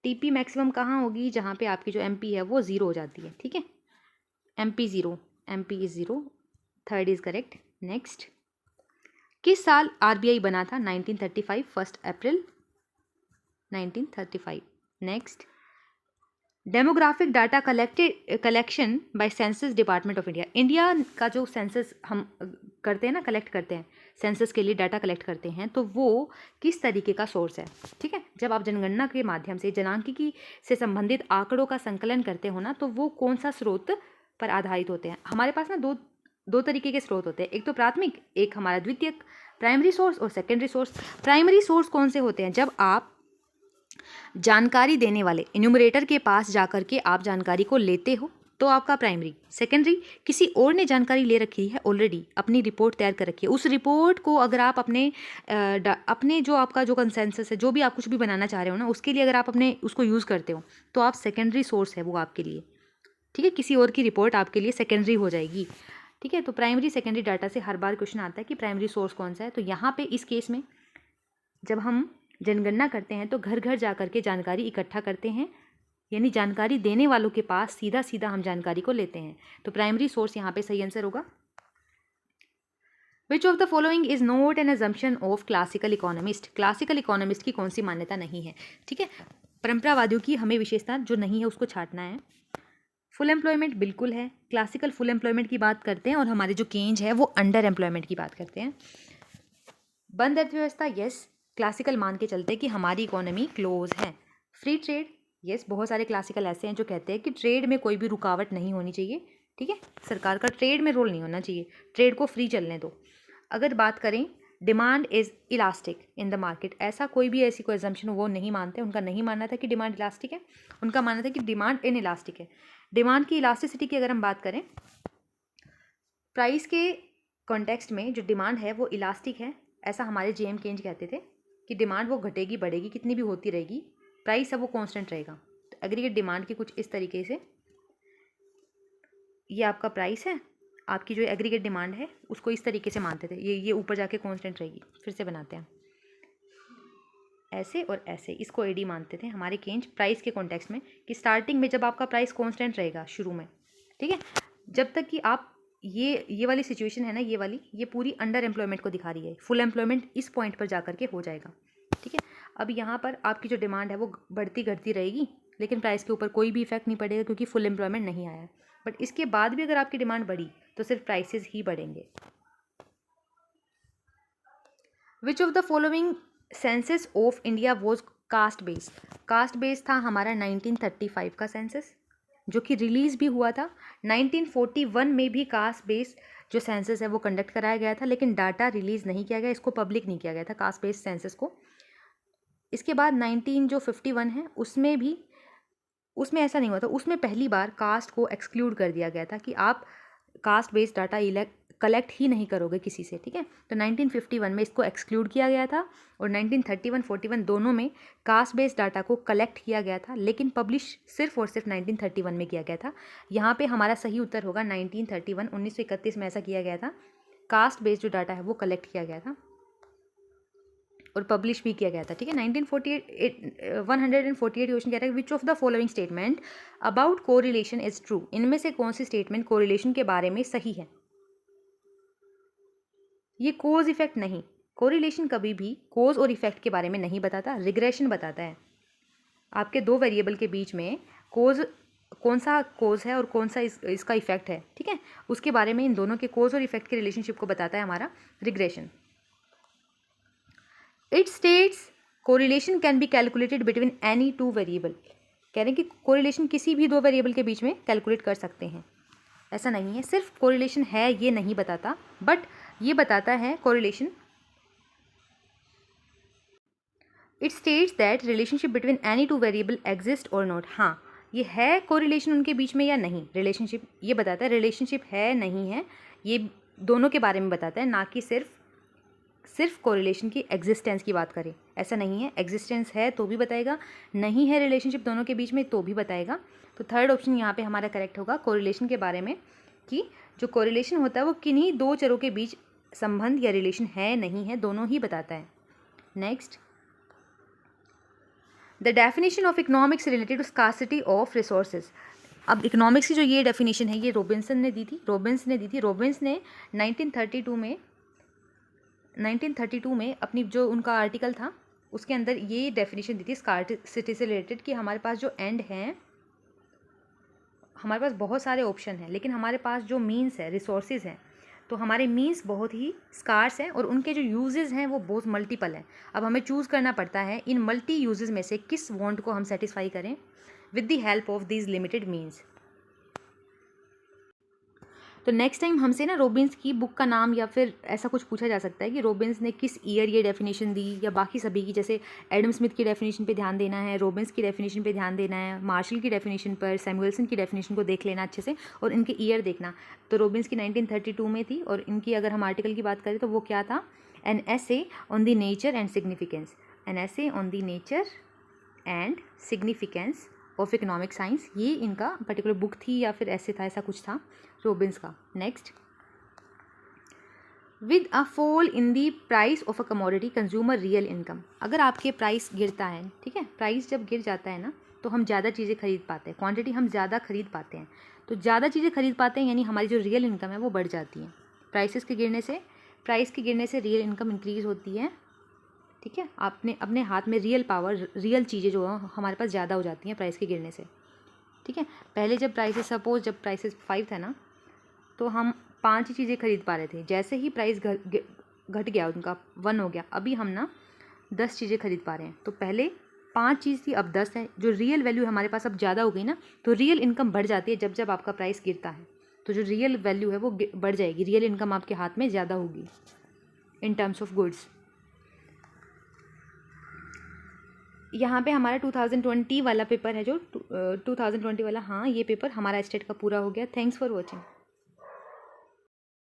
टीपी मैक्सिमम कहाँ होगी, जहाँ पे आपकी जो एमपी है वो ज़ीरो हो जाती है, ठीक है। MP zero, MP is zero, third is correct. Next, किस साल आरबीआई बना था? 1935, 1 अप्रैल 1935। Next, demographic data collection bye census department of India. India का जो सेंसस हम करते हैं ना, कलेक्ट करते हैं, सेंसस के लिए डाटा कलेक्ट करते हैं, तो वो किस तरीके का सोर्स है, ठीक है। जब आप जनगणना के माध्यम से जनांकिकी से संबंधित आंकड़ों का संकलन करते हो ना, तो वो कौन सा स्रोत पर आधारित होते हैं? हमारे पास ना दो तरीके के स्रोत होते हैं, एक तो प्राथमिक, एक हमारा द्वितीयक, प्राइमरी सोर्स और सेकेंडरी सोर्स। प्राइमरी सोर्स कौन से होते हैं? जब आप जानकारी देने वाले इन्यूमरेटर के पास जाकर के आप जानकारी को लेते हो तो आपका प्राइमरी। सेकेंडरी, किसी और ने जानकारी ले रखी है ऑलरेडी, अपनी रिपोर्ट तैयार कर रखी है, उस रिपोर्ट को अगर आप अपने जो आपका जो कंसेंसस है, जो भी आप कुछ भी बनाना चाह रहे हो ना, उसके लिए अगर आप अपने उसको यूज़ करते हो तो आप सेकेंडरी सोर्स है वो आपके लिए, ठीक है। किसी और की रिपोर्ट आपके लिए सेकेंडरी हो जाएगी, ठीक है। तो प्राइमरी सेकेंडरी डाटा से हर बार क्वेश्चन आता है कि प्राइमरी सोर्स कौन सा है। तो यहाँ पे इस केस में जब हम जनगणना करते हैं तो घर घर जा कर के जानकारी इकट्ठा करते हैं, यानी जानकारी देने वालों के पास सीधा सीधा हम जानकारी को लेते हैं। तो प्राइमरी सोर्स यहाँ पे सही आंसर होगा। विच of the following is not N assumption of classical economist. Classical economist की कौन सी मान्यता नहीं है, ठीक है। परंपरावादियों की हमें विशेषता जो नहीं है उसको छांटना है। फुल एम्प्लॉयमेंट बिल्कुल है, क्लासिकल फुल एम्प्लॉयमेंट की बात करते हैं, और हमारे जो केंज है वो अंडर एम्प्लॉयमेंट की बात करते हैं। बंद अर्थव्यवस्था, यस, क्लासिकल मान के चलते कि हमारी इकोनॉमी क्लोज है। फ्री ट्रेड, यस, बहुत सारे क्लासिकल ऐसे हैं जो कहते हैं कि ट्रेड में कोई भी रुकावट नहीं होनी चाहिए, ठीक है। सरकार का ट्रेड में रोल नहीं होना चाहिए, ट्रेड को फ्री चलने दो। अगर बात करें demand is elastic in the market, ऐसा कोई भी ऐसी कोई एजम्पशन वो नहीं मानते। उनका नहीं मानना था कि डिमांड इलास्टिक है, उनका मानना था कि डिमांड इन इलास्टिक है। डिमांड की इलास्टिसिटी की अगर हम बात करें, प्राइस के कॉन्टेक्स्ट में जो डिमांड है वो इलास्टिक है, ऐसा हमारे जेएम केंज कहते थे कि डिमांड वो घटेगी बढ़ेगी कितनी भी होती रहेगी, प्राइस है वो कांस्टेंट रहेगा। तो एग्रीगेट डिमांड की कुछ इस तरीके से, ये आपका प्राइस है, आपकी जो एग्रीगेट डिमांड है उसको इस तरीके से मानते थे, ये ऊपर जाके कांस्टेंट रहेगी। फिर से बनाते हैं, ऐसे और ऐसे, इसको एडी मानते थे हमारे केंज प्राइस के कॉन्टेक्स्ट में, कि स्टार्टिंग में जब आपका प्राइस कांस्टेंट रहेगा शुरू में, ठीक है, जब तक कि आप ये वाली सिचुएशन है ना, ये वाली, ये पूरी अंडर एम्प्लॉयमेंट को दिखा रही है। फुल एम्प्लॉयमेंट इस पॉइंट पर जाकर के हो जाएगा, ठीक है। अब यहाँ पर आपकी जो डिमांड है वो बढ़ती घटती रहेगी, लेकिन प्राइस के ऊपर कोई भी इफेक्ट नहीं पड़ेगा क्योंकि फुल एम्प्लॉयमेंट नहीं आया है। बट इसके बाद भी अगर आपकी डिमांड बढ़ी तो सिर्फ प्राइसेस ही बढ़ेंगे। विच of the following census of India was caste based. Caste based था हमारा 1935 का सेंसस, जो कि रिलीज़ भी हुआ था। 1941 में भी कास्ट बेस्ड जो सेंसस है वो कंडक्ट कराया गया था, लेकिन डाटा रिलीज़ नहीं किया गया, इसको पब्लिक नहीं किया गया था कास्ट बेस्ड सेंसस को। इसके बाद 1951 है उसमें ऐसा नहीं हुआ था, उसमें पहली बार कास्ट को एक्सक्लूड कर दिया गया था कि आप कास्ट बेस्ड डाटा कलेक्ट ही नहीं करोगे किसी से, ठीक है। तो 1951 में इसको एक्सक्लूड किया गया था, और 1931-41 दोनों में कास्ट बेस्ड डाटा को कलेक्ट किया गया था, लेकिन पब्लिश सिर्फ और सिर्फ 1931 में किया गया था। यहाँ पे हमारा सही उत्तर होगा 1931, 1931 में ऐसा किया गया था, कास्ट बेस्ड जो डाटा है वो कलेक्ट किया गया था और पब्लिश भी किया गया था, ठीक है। 148 क्वेश्चन कह रहा है which of the following statement about correlation is true. इनमें से कौन सी स्टेटमेंट कोरिलेशन के बारे में सही है। ये कोज इफेक्ट नहीं, कोरिलेशन कभी भी कोज और इफेक्ट के बारे में नहीं बताता, रिग्रेशन बताता है। आपके दो वेरिएबल के बीच में कौन सा कोज है और कौन सा इसका इफेक्ट है, ठीक है, उसके बारे में इन दोनों के कोज और इफेक्ट के रिलेशनशिप को बताता है हमारा regression. It states correlation can be calculated between any two variable. कह रहे हैं कि कोरिलेशन किसी भी दो वेरिएबल के बीच में कैलकुलेट कर सकते हैं, ऐसा नहीं है सिर्फ कोरिलेशन है ये नहीं बताता, बट ये बताता है correlation. It states that relationship between any two variable exist और नॉट। हाँ, ये है कोरिलेशन उनके बीच में या नहीं, रिलेशनशिप ये बताता है, रिलेशनशिप है नहीं है ये दोनों के बारे में बताता है, ना कि सिर्फ कोरिलेशन की एग्जिस्टेंस की बात करें। ऐसा नहीं है, एग्जिस्टेंस है तो भी बताएगा, नहीं है रिलेशनशिप दोनों के बीच में तो भी बताएगा। तो थर्ड ऑप्शन यहाँ पे हमारा करेक्ट होगा कोरिलेशन के बारे में, कि जो कोरिलेशन होता है वो किन्हीं दो चरों के बीच संबंध या रिलेशन है नहीं है, दोनों ही बताता है। Next, the definition of economics related to scarcity of resources. अब इकोनॉमिक्स की जो ये डेफिनेशन है ये रॉबिन्सन ने दी थी। रॉबिन्स ने 1932 में अपनी जो उनका आर्टिकल था उसके अंदर ये डेफिनेशन दी थी स्कार्सिटी से रिलेटेड कि हमारे पास जो एंड हैं, हमारे पास बहुत सारे ऑप्शन हैं लेकिन हमारे पास जो मीन्स है, रिसोर्सेज हैं, तो हमारे मीन्स बहुत ही स्कार्स हैं और उनके जो यूजेस हैं वो बहुत मल्टीपल हैं। अब हमें चूज़ करना पड़ता है इन मल्टी यूजेस में से किस वांट को हम सेटिस्फाई करें with the help of these limited means. तो नेक्स्ट टाइम हमसे ना रॉबिन्स की बुक का नाम या फिर ऐसा कुछ पूछा जा सकता है कि रॉबिन्स ने किस ईयर ये डेफिनेशन दी, या बाकी सभी की, जैसे एडम स्मिथ की डेफिनेशन पे ध्यान देना है, रॉबिन्स की डेफिनेशन पे ध्यान देना है, मार्शल की डेफिनेशन पर, सैमुएल्सन की डेफिनेशन को देख लेना अच्छे से और इनके ईयर देखना। तो रॉबिन्स की 1932 में थी और इनकी अगर हम आर्टिकल की बात करें तो वो क्या था, an essay on the nature and significance, an essay on the nature and significance of economic science, ये इनका पर्टिकुलर बुक थी या फिर ऐसे था, ऐसा कुछ था रॉबिन्स का। Next, with a fall in the price of a commodity consumer real income. अगर आपके प्राइस गिरता है, ठीक है, प्राइस जब गिर जाता है ना तो हम ज़्यादा चीज़ें खरीद पाते हैं, क्वांटिटी हम ज़्यादा खरीद पाते हैं, तो ज़्यादा चीज़ें खरीद पाते हैं यानी हमारी जो रियल इनकम है वो बढ़ जाती है। प्राइस के गिरने से रियल इनकम इंक्रीज़ होती है, ठीक है। आपने अपने हाथ में रियल पावर, रियल चीज़ें जो है हमारे पास ज़्यादा हो जाती हैं प्राइस के गिरने से, ठीक है। पहले जब प्राइसेस 5 था ना तो हम 5 ही चीज़ें खरीद पा रहे थे, जैसे ही प्राइस घट गया, उनका 1 हो गया, अभी हम ना 10 चीज़ें खरीद पा रहे हैं। तो पहले 5 चीज़ थी, अब 10 है। जो रियल वैल्यू हमारे पास अब ज़्यादा हो गई ना, तो रियल इनकम बढ़ जाती है। जब आपका प्राइस गिरता है तो जो रियल वैल्यू है वो बढ़ जाएगी, रियल इनकम आपके हाथ में ज़्यादा होगी इन टर्म्स ऑफ गुड्स। यहाँ पे हमारा 2020 वाला पेपर है, जो 2020 वाला, हाँ, ये पेपर हमारा स्टेट का पूरा हो गया। Thanks for watching.